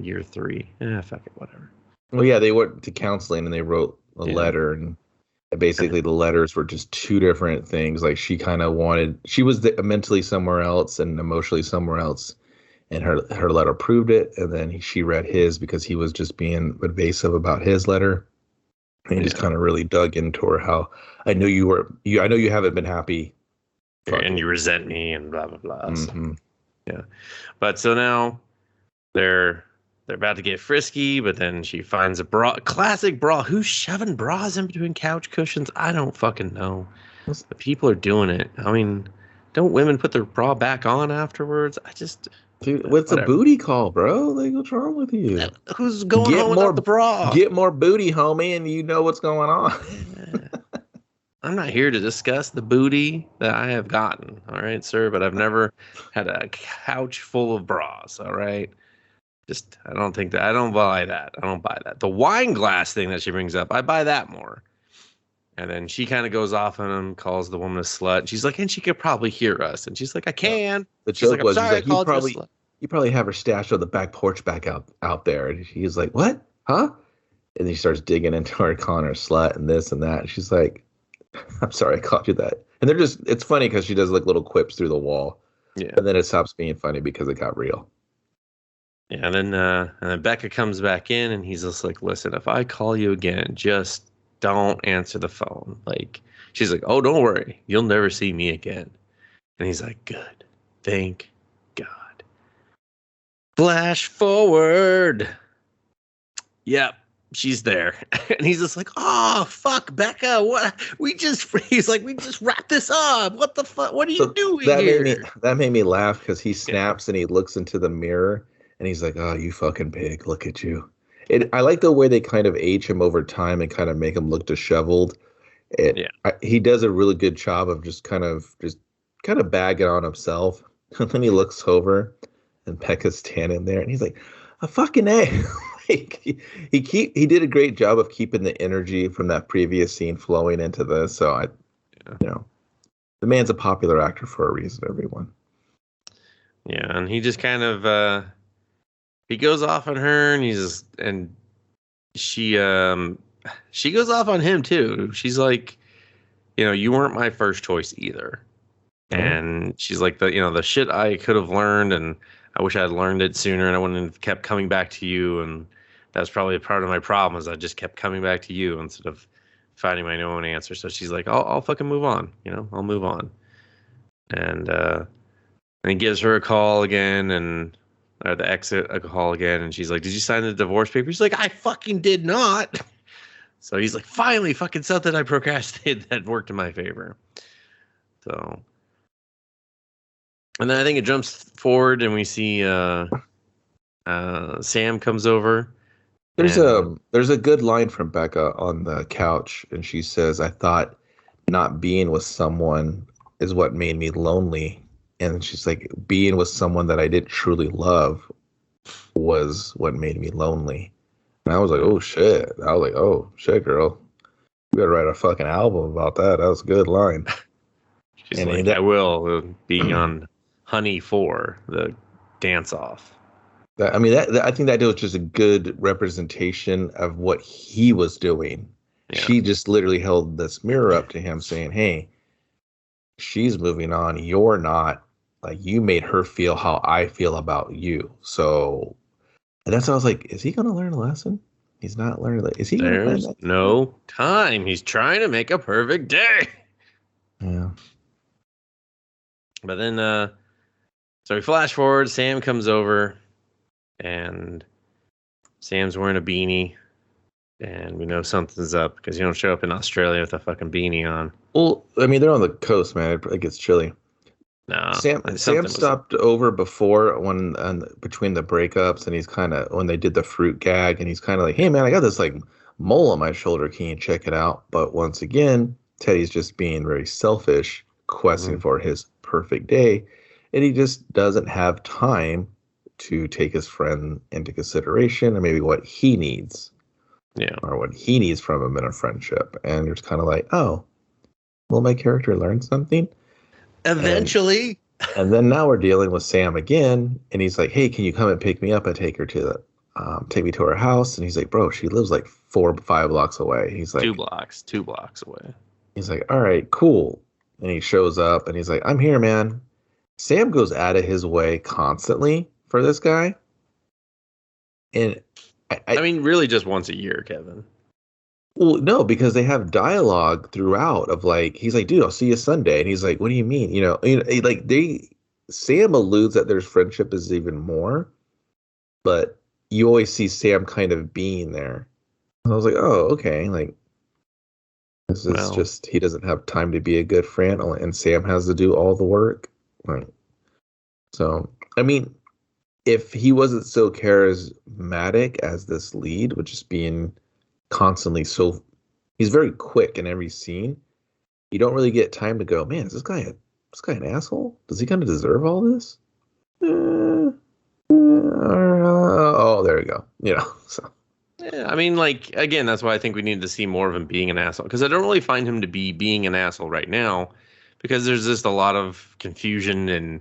Speaker 1: Year 3. Fuck it, whatever.
Speaker 2: Well, yeah, they went to counseling and they wrote a letter, and basically the letters were just two different things. Like she was mentally somewhere else and emotionally somewhere else, and her letter proved it. And then she read his because he was just being evasive about his letter, and he just kind of really dug into her. How I know I know you haven't been happy,
Speaker 1: and you resent me, and blah blah blah.
Speaker 2: Mm-hmm.
Speaker 1: So, yeah, but so now they're about to get frisky, but then she finds a bra, classic bra. Who's shoving bras in between couch cushions? I don't fucking know. But people are doing it. I mean, don't women put their bra back on afterwards?
Speaker 2: Dude, what's a booty call, bro? Like, what's wrong with you?
Speaker 1: Who's going home without the bra?
Speaker 2: Get more booty, homie, and you know what's going on.
Speaker 1: Yeah. I'm not here to discuss the booty that I have gotten, all right, sir, but I've never had a couch full of bras, all right? I don't buy that. I don't buy that. The wine glass thing that she brings up, I buy that more. And then she kind of goes off on him, calls the woman a slut. She's like, and she could probably hear us. And she's like, I can.
Speaker 2: The joke was, you probably have her stashed on the back porch back out there. And he's like, what? Huh? And then he starts digging into her, calling her slut and this and that. And she's like, I'm sorry, I called you that. And it's funny because she does like little quips through the wall. Yeah. And then it stops being funny because it got real.
Speaker 1: Yeah, and then Becca comes back in, and he's just like, listen, if I call you again, just don't answer the phone. Like, she's like, oh, don't worry. You'll never see me again. And he's like, good. Thank God. Flash forward. Yep, she's there. And he's just like, oh, fuck, Becca. He's like, we just wrapped this up. What the fuck? What are you doing here?
Speaker 2: That made me laugh because he snaps and he looks into the mirror. And he's like, oh, you fucking pig, look at you. I like the way they kind of age him over time and kind of make him look disheveled. He does a really good job of just kind of bagging on himself. And then he looks over and Becca's standing there and he's like, a fucking A. Like, he did a great job of keeping the energy from that previous scene flowing into this. So the man's a popular actor for a reason, everyone.
Speaker 1: Yeah, and he just kind of he goes off on her, and she goes off on him too. She's like, you weren't my first choice either. Mm-hmm. And she's like, the shit I could have learned, and I wish I had learned it sooner, and I wouldn't have kept coming back to you. And that's probably a part of my problem, is I just kept coming back to you instead of finding my own answer. So she's like, I'll fucking move on. I'll move on. And he gives her a call again, or the exit a call again, and she's like, did you sign the divorce papers? She's like, I fucking did not. So he's like, finally, fucking something I procrastinated that worked in my favor. So, and then I think it jumps forward and we see Sam comes over.
Speaker 2: There's a good line from Becca on the couch, and she says, I thought not being with someone is what made me lonely. And she's like, being with someone that I didn't truly love was what made me lonely. And I was like, oh, shit. I was like, oh, shit, girl. You gotta write a fucking album about that. That was a good line.
Speaker 1: She's like, I will, being on Honey 4, the dance-off.
Speaker 2: I think that was just a good representation of what he was doing. Yeah. She just literally held this mirror up to him saying, hey, she's moving on. You're not. Like, you made her feel how I feel about you. So, and that's why I was like, is he going to learn a lesson? He's not learning. Like, is he going to find
Speaker 1: There's
Speaker 2: that?
Speaker 1: no time. He's trying to make a perfect day.
Speaker 2: Yeah.
Speaker 1: But then, so we flash forward. Sam comes over, and Sam's wearing a beanie, and we know something's up because you don't show up in Australia with a fucking beanie on.
Speaker 2: Well, I mean, they're on the coast, man. It gets chilly.
Speaker 1: No,
Speaker 2: Sam stopped over before when between the breakups, and he's kind of when they did the fruit gag, and he's kind of like, "Hey, man, I got this like mole on my shoulder. Can you check it out?" But once again, Teddy's just being very selfish, questing for his perfect day, and he just doesn't have time to take his friend into consideration, and maybe what he needs, or what he needs from him in a friendship. And it's kind of like, oh, will my character learn something?
Speaker 1: Eventually.
Speaker 2: And then now we're dealing with Sam again, and he's like, "Hey, can you come and pick me up and take her to take me to her house?" And he's like, "Bro, she lives like 4 or 5 blocks away." He's like,
Speaker 1: 2 blocks away.
Speaker 2: He's like, "All right, cool." And he shows up, and he's like, "I'm here, man." Sam goes out of his way constantly for this guy, and
Speaker 1: I mean, really, just once a year, Kevin.
Speaker 2: Well, no, because they have dialogue throughout of like, he's like, "Dude, I'll see you Sunday," and he's like, "What do you mean?" Like Sam alludes that their friendship is even more, but you always see Sam kind of being there. And I was like, "Oh, okay." Like, this is just he doesn't have time to be a good friend, and Sam has to do all the work. Like, so I mean, if he wasn't so charismatic as this lead, which is being constantly so he's very quick in every scene, you don't really get time to go, man, is this guy an asshole? Does he kind of deserve all this? Oh, there we go. So
Speaker 1: Yeah, I mean, like, again, that's why I think we need to see more of him being an asshole, because I don't really find him to be being an asshole right now, because there's just a lot of confusion and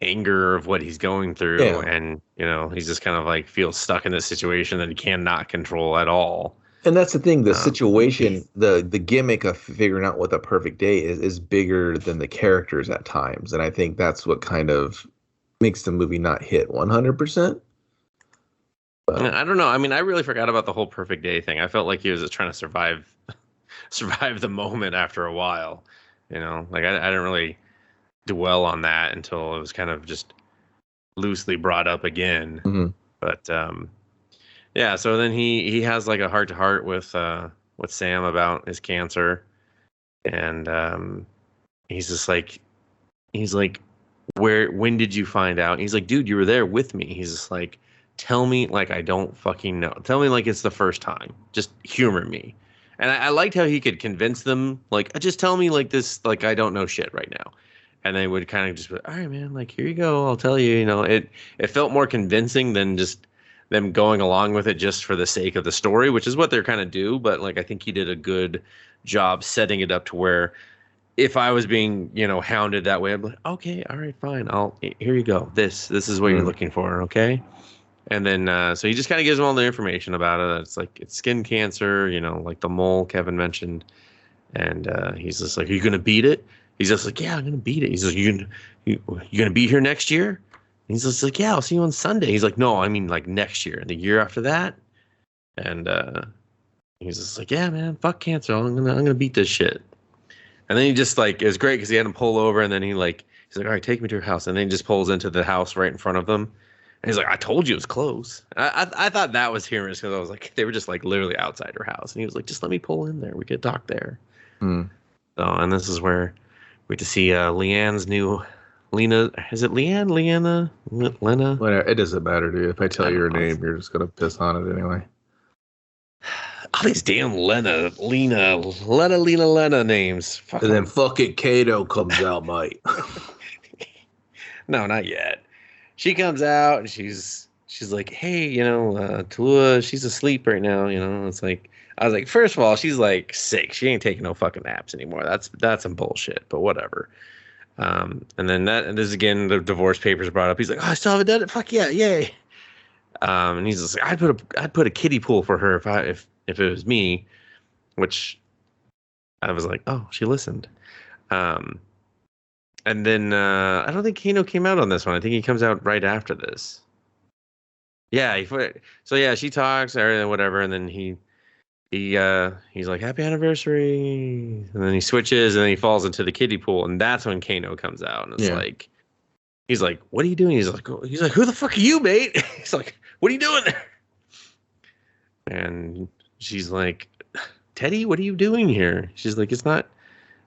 Speaker 1: anger of what he's going through, and he's just kind of like feels stuck in this situation that he cannot control at all.
Speaker 2: And that's the thing, the situation, the gimmick of figuring out what the perfect day is bigger than the characters at times, and I think that's what kind of makes the movie not hit 100%.
Speaker 1: I don't know. I mean, I really forgot about the whole perfect day thing. I felt like he was just trying to survive the moment after a while. Like I didn't really dwell on that until it was kind of just loosely brought up again.
Speaker 2: Mm-hmm.
Speaker 1: But yeah, so then he has like a heart to heart with Sam about his cancer, and he's like, when did you find out? And he's like, dude, you were there with me. He's just like, tell me like I don't fucking know. Tell me like it's the first time. Just humor me. And I liked how he could convince them, like, just tell me like this, like I don't know shit right now. And they would kind of just be, all right, man, like, here you go. I'll tell you, it felt more convincing than just them going along with it just for the sake of the story, which is what they're kind of do. But like, I think he did a good job setting it up to where if I was being, hounded that way, I'd be like, okay, all right, fine. Here you go. This is what you're looking for. Okay. And then, so he just kind of gives them all the information about it. It's like, it's skin cancer, like the mole Kevin mentioned. And he's just like, are you going to beat it? He's just like, yeah, I'm going to beat it. He's like, you going to be here next year? And he's just like, yeah, I'll see you on Sunday. He's like, no, I mean like next year, the year after that. And he's just like, yeah, man, fuck cancer. I'm gonna beat this shit. And then he just like, it was great because he had him pull over, and then he's like, all right, take me to your house. And then he just pulls into the house right in front of them. And he's like, I told you it was close. I thought that was humorous because I was like, they were just like literally outside her house. And he was like, just let me pull in there. We could talk there. So, and this is where we get to see Leanne's new Lena. Is it Leanne? Leanna? Lena?
Speaker 2: Whatever. It doesn't matter, dude. If I tell you your name, you're just going to piss on it anyway.
Speaker 1: All these damn Lena names.
Speaker 2: And then fucking Kato comes out, mate.
Speaker 1: No, not yet. She comes out and she's like, hey, Tallulah, she's asleep right now. It's like, I was like, first of all, she's like sick. She ain't taking no fucking naps anymore. That's some bullshit, but whatever. And then and this again, the divorce papers brought up. He's like, oh, I still haven't done it. Fuck yeah, yay. And he's just like, I'd put a kiddie pool for her if it was me, which I was like, oh, she listened. And then I don't think Kano came out on this one. I think he comes out right after this. Yeah, so yeah, she talks or whatever, and then he's like, "Happy anniversary," and then he switches, and then he falls into the kiddie pool, and that's when Kano comes out, and it's like, he's like, "What are you doing?" He's like, "Who the fuck are you, mate?" He's like, "What are you doing there?" And she's like, "Teddy, what are you doing here?" She's like, "It's not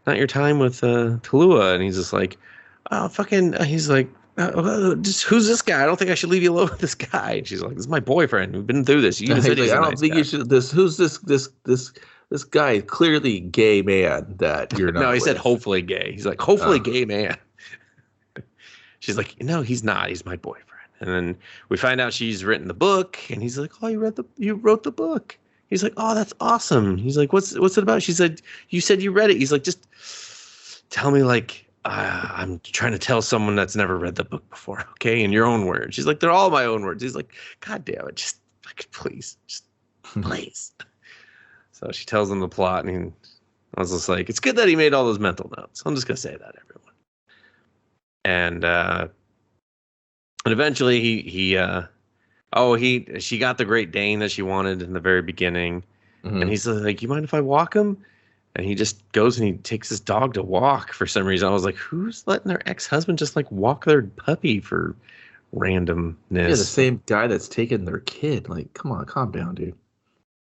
Speaker 1: your time with Tallulah," and he's just like, "Oh, fucking," he's like, just who's this guy? I don't think I should leave you alone with this guy. And she's like, "This is my boyfriend. We've been through this. You even said he's
Speaker 2: I
Speaker 1: a
Speaker 2: don't
Speaker 1: nice
Speaker 2: think
Speaker 1: guy."
Speaker 2: you should. Who's this guy? Clearly gay man that you're not.
Speaker 1: No, he
Speaker 2: with.
Speaker 1: said hopefully gay. He's like, hopefully gay man. She's like, "No, he's not. He's my boyfriend." And then we find out she's written the book, and he's like, "Oh, you wrote the book." He's like, "Oh, that's awesome." He's like, "What's it about?" She said, "You said you read it." He's like, "Just tell me, like, I'm trying to tell someone that's never read the book before, okay? In your own words." She's like, "They're all my own words." He's like, "God damn it, just fucking please, just please." So she tells him the plot, and I was just like, it's good that he made all those mental notes. I'm just gonna say that, everyone. And eventually she got the Great Dane that she wanted in the very beginning, and he's like, "You mind if I walk him?" And he just goes and he takes his dog to walk for some reason. I was like, who's letting their ex-husband just like walk their puppy for randomness?
Speaker 2: Yeah, the same guy that's taking their kid. Like, come on, calm down, dude.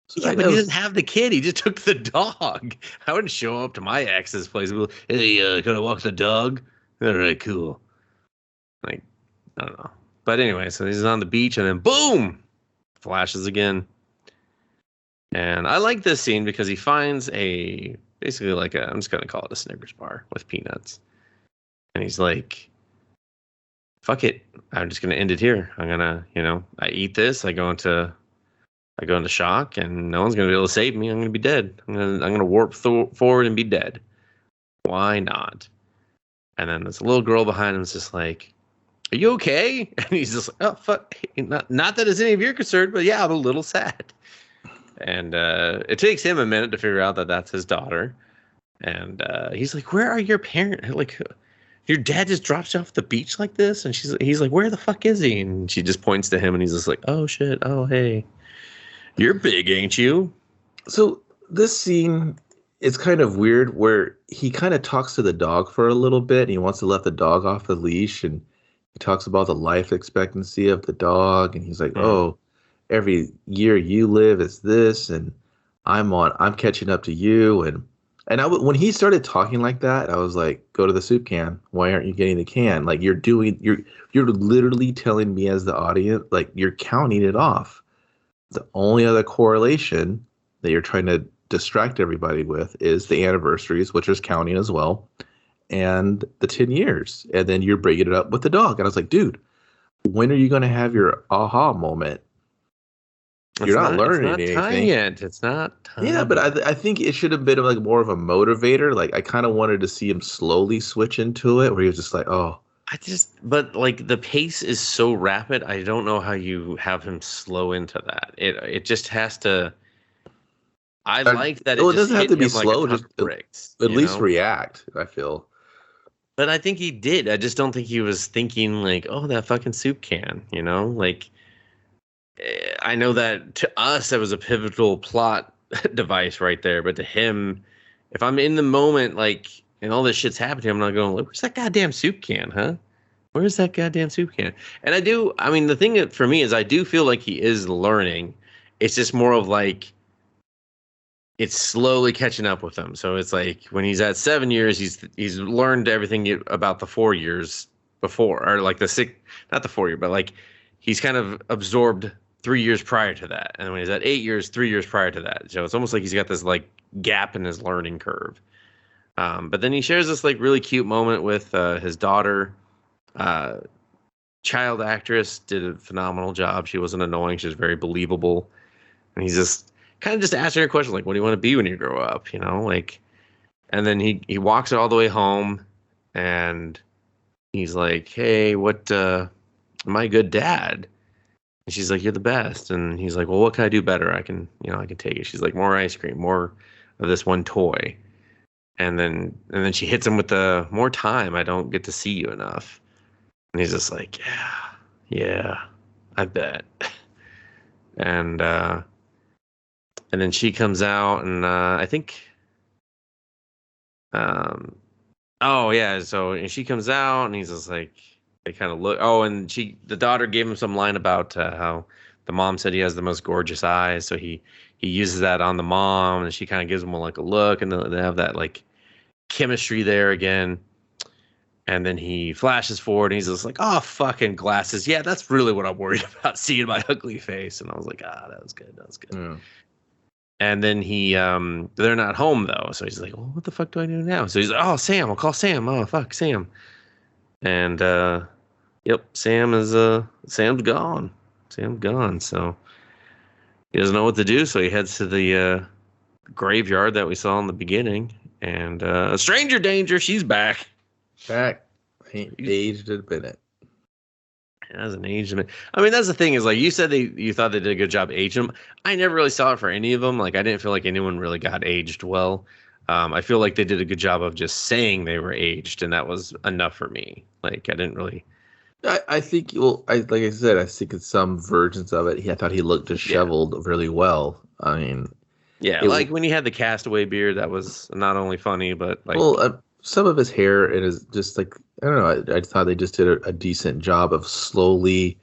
Speaker 1: So yeah, but he didn't have the kid. He just took the dog. I wouldn't show up to my ex's place and be like, "Hey, can I walk the dog?" All right, cool. Like, I don't know. But anyway, so he's on the beach and then boom, flashes again. And I like this scene because he finds basically like I'm just going to call it a Snickers bar with peanuts. And he's like, fuck it. I'm just going to end it here. I'm going to, I eat this. I go into shock and no one's going to be able to save me. I'm going to be dead. I'm going to warp forward and be dead. Why not? And then this little girl behind him is just like, "Are you okay?" And he's just like, "Oh, fuck. Not that it's any of your concern, but yeah, I'm a little sad." And it takes him a minute to figure out that that's his daughter. And he's like, "Where are your parents? Like, your dad just drops you off the beach like this?" And he's like, "Where the fuck is he?" And she just points to him, and he's just like, "Oh shit! Oh hey, you're big, ain't you?"
Speaker 2: So this scene is kind of weird, where he kind of talks to the dog for a little bit, and he wants to let the dog off the leash, and he talks about the life expectancy of the dog, and he's like, "Oh, every year you live is this, and I'm catching up to you." And when he started talking like that, I was like, "Go to the soup can. Why aren't you getting the can? Like you're literally telling me as the audience, like you're counting it off. The only other correlation that you're trying to distract everybody with is the anniversaries, which is counting as well, and the 10 years. And then you're bringing it up with the dog." And I was like, dude, when are you going to have your aha moment? You're not learning anything.
Speaker 1: It's not time.
Speaker 2: Yeah, but I think it should have been like more of a motivator. Like I kind of wanted to see him slowly switch into it, where he was just like, "Oh."
Speaker 1: But like the pace is so rapid. I don't know how you have him slow into that. It just has to. I like that.
Speaker 2: It doesn't have to be slow.
Speaker 1: Like
Speaker 2: just at least react. I feel.
Speaker 1: But I think he did. I just don't think he was thinking like, "Oh, that fucking soup can," like. I know that to us that was a pivotal plot device right there, but to him, if I'm in the moment, like, and all this shit's happening, I'm not going, "Where's that goddamn soup can, huh? Where's that goddamn soup can?" And the thing for me is I do feel like he is learning. It's just more of like, it's slowly catching up with him. So it's like when he's at 7 years, he's learned everything about the 4 years before, or like not the 4 year, but like he's kind of absorbed 3 years prior to that. And when he's at 8 years, 3 years prior to that. So it's almost like he's got this like gap in his learning curve. But then he shares this like really cute moment with his daughter. Child actress did a phenomenal job. She wasn't annoying. She was very believable. And he's just kind of just asking her questions like, "What do you want to be when you grow up?" Like, and then he walks her all the way home and he's like, "Hey, what, am I a good dad?" And she's like, "You're the best." And he's like, "Well, what can I do better? I can take it." She's like, "More ice cream, more of this one toy." And then she hits him with the more time. I don't get to see you enough. And he's just like, yeah, I bet. And and then she comes out, and I think, um, oh yeah, so and she comes out, and he's just like, they kind of look. Oh, and the daughter gave him some line about how the mom said he has the most gorgeous eyes, so he uses that on the mom, and she kind of gives him like a look, and they have that like chemistry there again. And then he flashes forward, and he's just like, "Oh, fucking glasses! Yeah, that's really what I'm worried about, seeing my ugly face." And I was like, "Ah, that was good. That was good."
Speaker 2: Yeah.
Speaker 1: And then they're not home though, so he's like, "Well, what the fuck do I do now?" So he's like, "Oh, Sam, I'll call Sam. Oh, fuck, Sam." And yep, Sam's gone. Sam's gone. So he doesn't know what to do. So he heads to the graveyard that we saw in the beginning, and a stranger danger. She's back.
Speaker 2: Back. He aged a bit.
Speaker 1: It hasn't aged him. I mean, that's the thing is, like you said, you thought they did a good job aging them. I never really saw it for any of them. Like I didn't feel like anyone really got aged well. I feel like they did a good job of just saying they were aged, and that was enough for me. Like I didn't really.
Speaker 2: I think, well, like I said, I think in some versions of it, I thought he looked disheveled really well. I mean,
Speaker 1: yeah, like when he had the castaway beard, that was not only funny, but like,
Speaker 2: well, some of his hair, it is just like, I don't know. I thought they just did a decent job of slowly,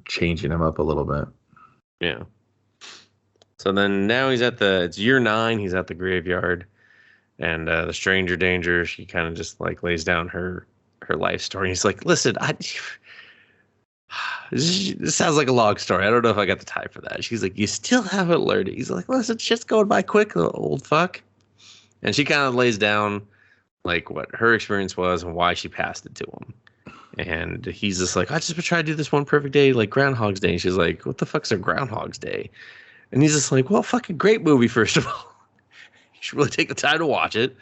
Speaker 2: changing him up a little bit.
Speaker 1: Yeah. So then now it's year 9. He's at the graveyard, and the stranger danger. She kind of just like lays down her life story. He's like, "Listen, this sounds like a long story. I don't know if I got the time for that." She's like, "You still haven't learned it." He's like, "Listen, shit's going by quick, old fuck." And she kind of lays down like what her experience was and why she passed it to him. And he's just like, "I just been trying to do this one perfect day, like Groundhog's Day." And she's like, "What the fuck's a Groundhog's Day?" And he's just like, "Well, fucking great movie, first of all. You should really take the time to watch it."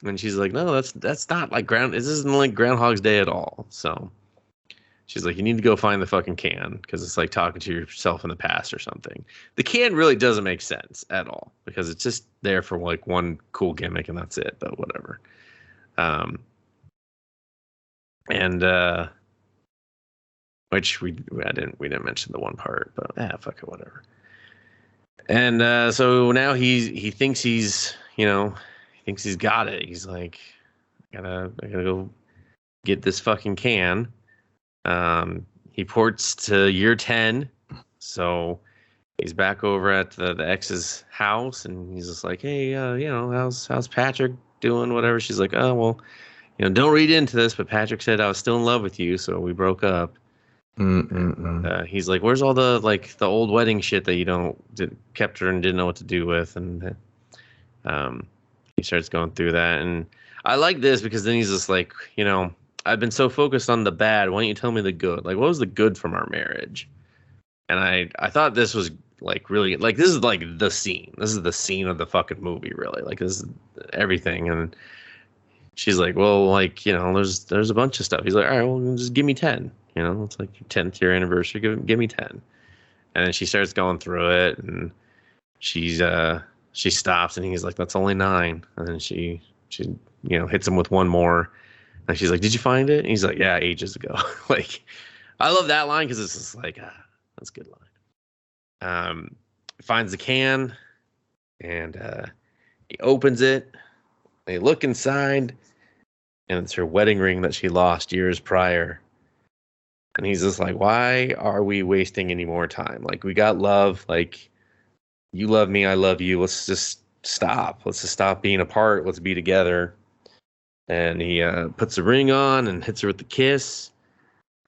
Speaker 1: And she's like, "No, that's not like this isn't like Groundhog's Day at all." So she's like, "You need to go find the fucking can, because it's like talking to yourself in the past or something." The can really doesn't make sense at all, because it's just there for like one cool gimmick and that's it, but whatever. And which we didn't mention the one part, but fuck it, whatever. And so now he thinks he's got it. He's like, I gotta go get this fucking can. He ports to year 10, so he's back over at the ex's house, and he's just like, "Hey, how's Patrick doing? Whatever." She's like, "Oh, well, don't read into this, but Patrick said I was still in love with you, so we broke up." He's like, "Where's all the old wedding shit that you kept her and didn't know what to do with?" And he starts going through that, and I like this because then he's just like, "I've been so focused on the bad. Why don't you tell me the good? Like, what was the good from our marriage?" And I thought this was like really like this is like the scene. This is the scene of the fucking movie, really. Like this is everything. And she's like, "Well, like there's a bunch of stuff." He's like, "All right, well, just give me 10. It's like your 10th year anniversary. Give me 10." And then she starts going through it, and she stops, and he's like, "That's only 9." And then she hits him with one more, and she's like, "Did you find it?" And he's like, "Yeah, ages ago." Like, I love that line because it's just like, that's a good line. Finds the can, and he opens it. They look inside, and it's her wedding ring that she lost years prior. And he's just like, "Why are we wasting any more time? Like, we got love. Like, you love me, I love you. Let's just stop. Let's just stop being apart. Let's be together." And he puts the ring on and hits her with the kiss.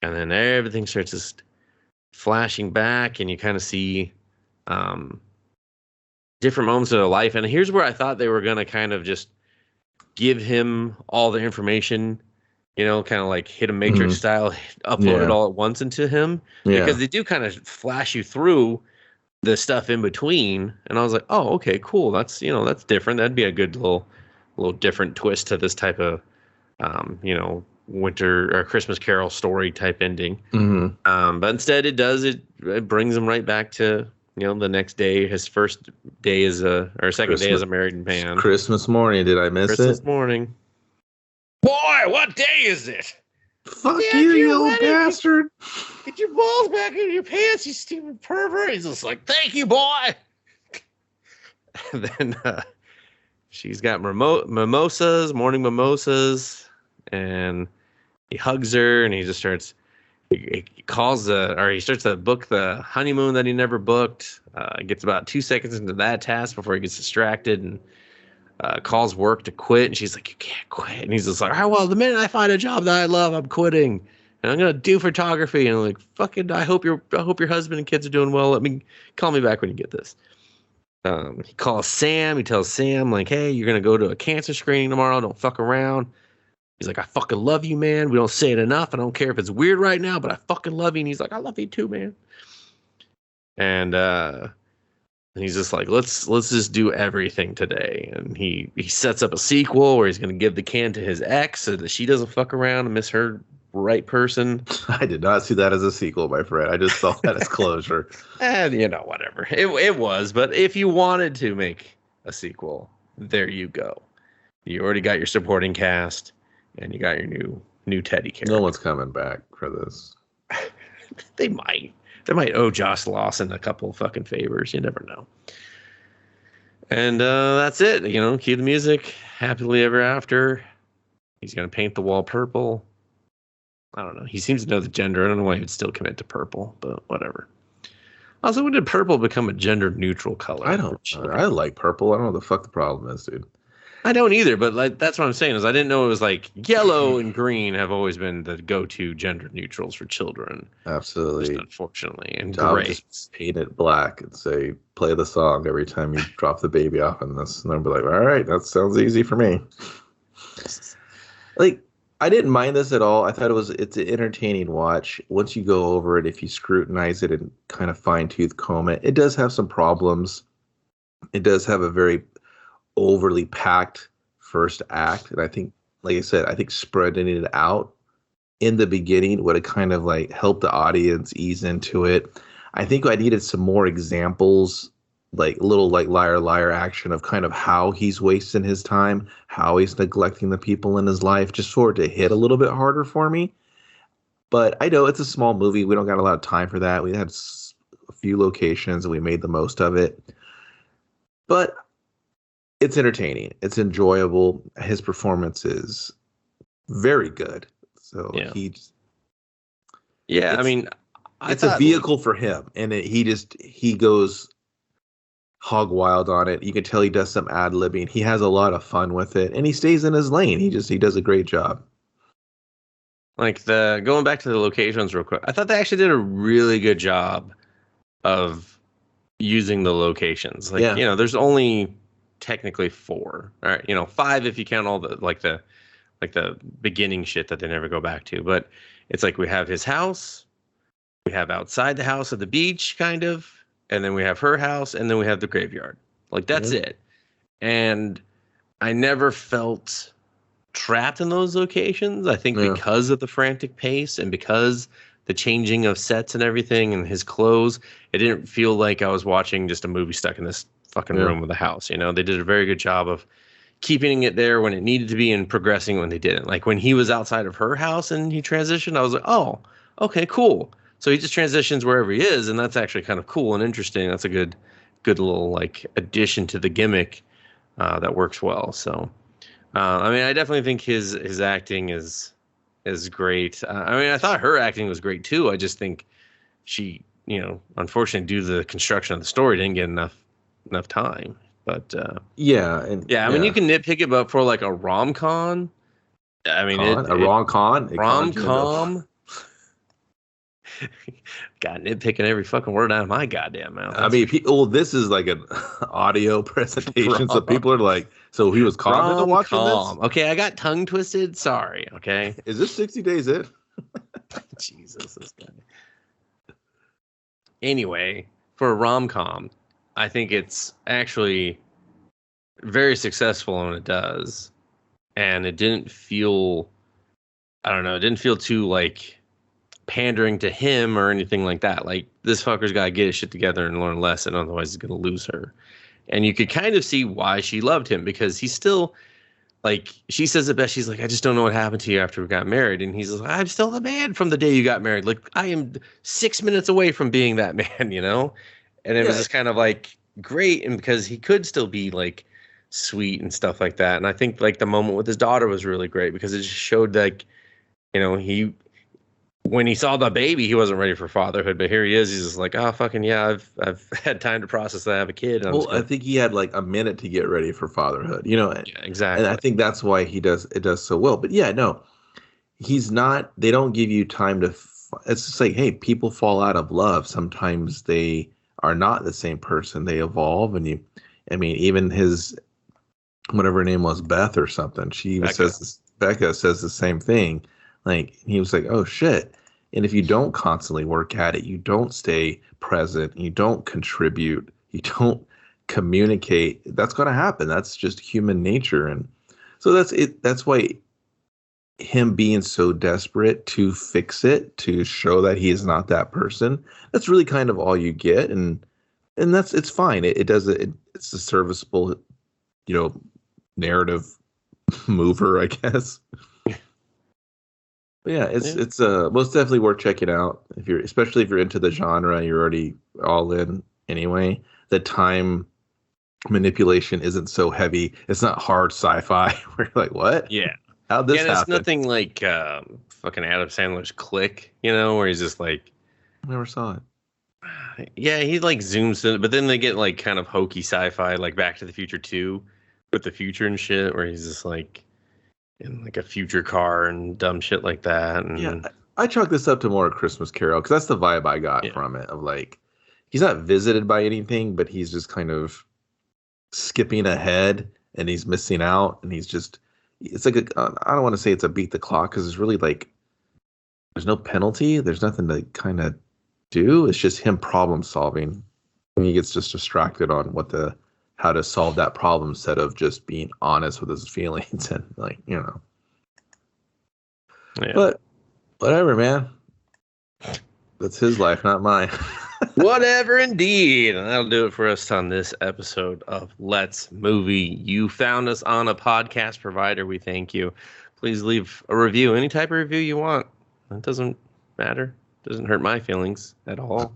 Speaker 1: And then everything starts just flashing back, and you kind of see different moments of their life. And here's where I thought they were going to kind of just give him all the information, kind of like hit a Matrix style, upload it all at once into him. Yeah. Because they do kind of flash you through the stuff in between. And I was like, "Oh, okay, cool. That's, that's different. That'd be a good little different twist to this type of, winter or Christmas Carol story type ending." But instead it brings them right back to The next day, his first day or second day as
Speaker 2: Christmas
Speaker 1: a married man.
Speaker 2: Christmas morning. Did I miss
Speaker 1: Christmas
Speaker 2: it?
Speaker 1: morning. Boy, what day is it?
Speaker 2: Fuck you, you old bastard.
Speaker 1: Get your balls back in your pants, you stupid pervert. He's just like, thank you, boy. And then she's got mimosas, morning mimosas, and he hugs her, and he just starts. He starts to book the honeymoon that he never booked. Gets about 2 seconds into that task before he gets distracted and calls work to quit. And she's like, "You can't quit." And he's just like, "All right, well, the minute I find a job that I love, I'm quitting, and I'm gonna do photography." And I'm like, "Fucking, I hope your husband and kids are doing well. Call me back when you get this." He calls Sam. He tells Sam like, "Hey, you're gonna go to a cancer screening tomorrow. Don't fuck around." He's like, "I fucking love you, man. We don't say it enough. I don't care if it's weird right now, but I fucking love you." And he's like, "I love you too, man." And he's just like, let's just do everything today. And he sets up a sequel where he's going to give the can to his ex so that she doesn't fuck around and miss her right person.
Speaker 2: I did not see that as a sequel, my friend. I just saw that as closure.
Speaker 1: And, whatever. It was. But if you wanted to make a sequel, there you go. You already got your supporting cast. And you got your new Teddy character.
Speaker 2: No one's coming back for this.
Speaker 1: They might. They might owe Josh Lawson a couple of fucking favors. You never know. And that's it. Cue the music. Happily ever after. He's going to paint the wall purple. I don't know. He seems to know the gender. I don't know why he would still commit to purple, but whatever. Also, when did purple become a gender neutral color?
Speaker 2: I don't. I like purple. I don't know what the fuck the problem is, dude.
Speaker 1: I don't either, but that's what I'm saying is I didn't know it was like yellow and green have always been the go-to gender neutrals for children.
Speaker 2: Absolutely.
Speaker 1: Just unfortunately. And
Speaker 2: gray. Just paint it black and say, play the song every time you drop the baby off in this. And they'll be like, all right, that sounds easy for me. Like, I didn't mind this at all. I thought it's an entertaining watch. Once you go over it, if you scrutinize it and kind of fine-tooth comb it, it does have some problems. It does have a very overly packed first act, and I think, like I said, I think spreading it out in the beginning would have kind of like helped the audience ease into it. I think I needed some more examples, like little like liar liar action of kind of how he's wasting his time, how he's neglecting the people in his life, just for it to hit a little bit harder for me. But I know it's a small movie. We don't got a lot of time for that. We had a few locations and we made the most of it. But it's entertaining. It's enjoyable. His performance is very good. So
Speaker 1: yeah. I mean,
Speaker 2: it's a vehicle for him, and he goes hog wild on it. You can tell he does some ad libbing. He has a lot of fun with it, and he stays in his lane. He does a great job.
Speaker 1: Like going back to the locations real quick, I thought they actually did a really good job of using the locations. Like, there's only technically 4, all right, 5 if you count all the beginning shit that they never go back to. But it's like we have his house, we have outside the house at the beach, kind of, and then we have her house, and then we have the graveyard. Like, that's it. And I never felt trapped in those locations. I think because of the frantic pace and because the changing of sets and everything and his clothes, it didn't feel like I was watching just a movie stuck in this fucking room of the house. They did a very good job of keeping it there when it needed to be and progressing when they didn't. Like when he was outside of her house and he transitioned, I was like, oh, okay, cool. So he just transitions wherever he is, and that's actually kind of cool and interesting. That's a good little like addition to the gimmick that works well. So I mean, I definitely think his acting is great. I mean, I thought her acting was great too. I just think she, unfortunately, due to the construction of the story, didn't get enough time. But I mean, you can nitpick it, but for like a rom-com, I mean,
Speaker 2: a rom-com,
Speaker 1: got nitpicking every fucking word out of my goddamn mouth.
Speaker 2: I mean, this is like an audio presentation, so people are like, so he was confident watching this?
Speaker 1: Okay, I got tongue twisted. Sorry. Okay,
Speaker 2: is this 60 Days In?
Speaker 1: Jesus, this guy. Anyway, for a rom-com, I think it's actually very successful when it does. And it didn't feel, I don't know, it didn't feel too like pandering to him or anything like that. Like, this fucker's got to get his shit together and learn a lesson, otherwise he's going to lose her. And you could kind of see why she loved him, because he's still, like, she says it best. She's like, I just don't know what happened to you after we got married. And he's like, I'm still the man from the day you got married. Like, I am 6 minutes away from being that man, you know? And it was just kind of like great. And because he could still be like sweet and stuff like that. And I think like the moment with his daughter was really great, because it just showed like, you know, when he saw the baby, he wasn't ready for fatherhood, but here he is. He's just like, oh, fucking yeah, I've had time to process that I have a kid. And
Speaker 2: I think he had like a minute to get ready for fatherhood, you know.
Speaker 1: Yeah, exactly.
Speaker 2: And I think that's why it does so well. But yeah, no, he's not. They don't give you time to. It's just like, hey, people fall out of love. Sometimes they are not the same person. They evolve, and I mean, even his, whatever her name was, Beth or something. Becca says the same thing. Like, he was like, oh shit. And if you don't constantly work at it, you don't stay present, you don't contribute, you don't communicate, that's going to happen. That's just human nature. And so that's it. That's why him being so desperate to fix it, to show that he is not that person, that's really kind of all you get. And it's fine. It's a serviceable, you know, narrative mover, I guess. But yeah, it's most definitely worth checking out, especially if you're into the genre. You're already all in anyway. The time manipulation isn't so heavy. It's not hard sci-fi where you're like, what?
Speaker 1: Yeah.
Speaker 2: How'd this happen?
Speaker 1: It's nothing like fucking Adam Sandler's Click, you know, where he's just like,
Speaker 2: I never saw
Speaker 1: it. Yeah, he like zooms in, but then they get like kind of hokey sci-fi, like Back to the Future 2 with the future and shit, where he's just like in like a future car and dumb shit like that. And
Speaker 2: yeah, I chalk this up to more a Christmas Carol, because that's the vibe I got from it. Of like, he's not visited by anything, but he's just kind of skipping ahead, and he's missing out, and he's just, it's like I don't want to say it's a beat the clock, because it's really like there's no penalty, there's nothing to kind of do. It's just him problem solving, and he gets just distracted on how to solve that problem instead of just being honest with his feelings and, like, you know. Yeah. But whatever, man. That's his life, not mine.
Speaker 1: Whatever, indeed. And that'll do it for us on this episode of Let's Movie. You found us on a podcast provider. We thank you. Please leave a review, any type of review you want. It doesn't matter. It doesn't hurt my feelings at all.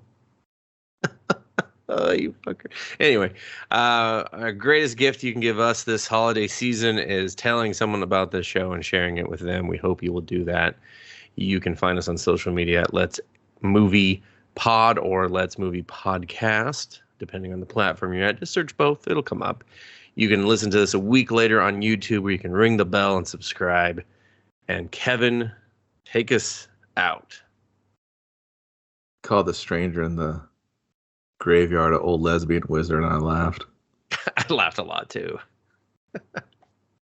Speaker 1: Oh, you fucker. Anyway, our greatest gift you can give us this holiday season is telling someone about this show and sharing it with them. We hope you will do that. You can find us on social media at Let's Movie Pod or Let's Movie Podcast, depending on the platform you're at. Just search both. It'll come up. You can listen to this a week later on YouTube, where you can ring the bell and subscribe. And Kevin, take us out.
Speaker 2: Call the stranger in the graveyard an old lesbian wizard, and I laughed.
Speaker 1: I laughed a lot too.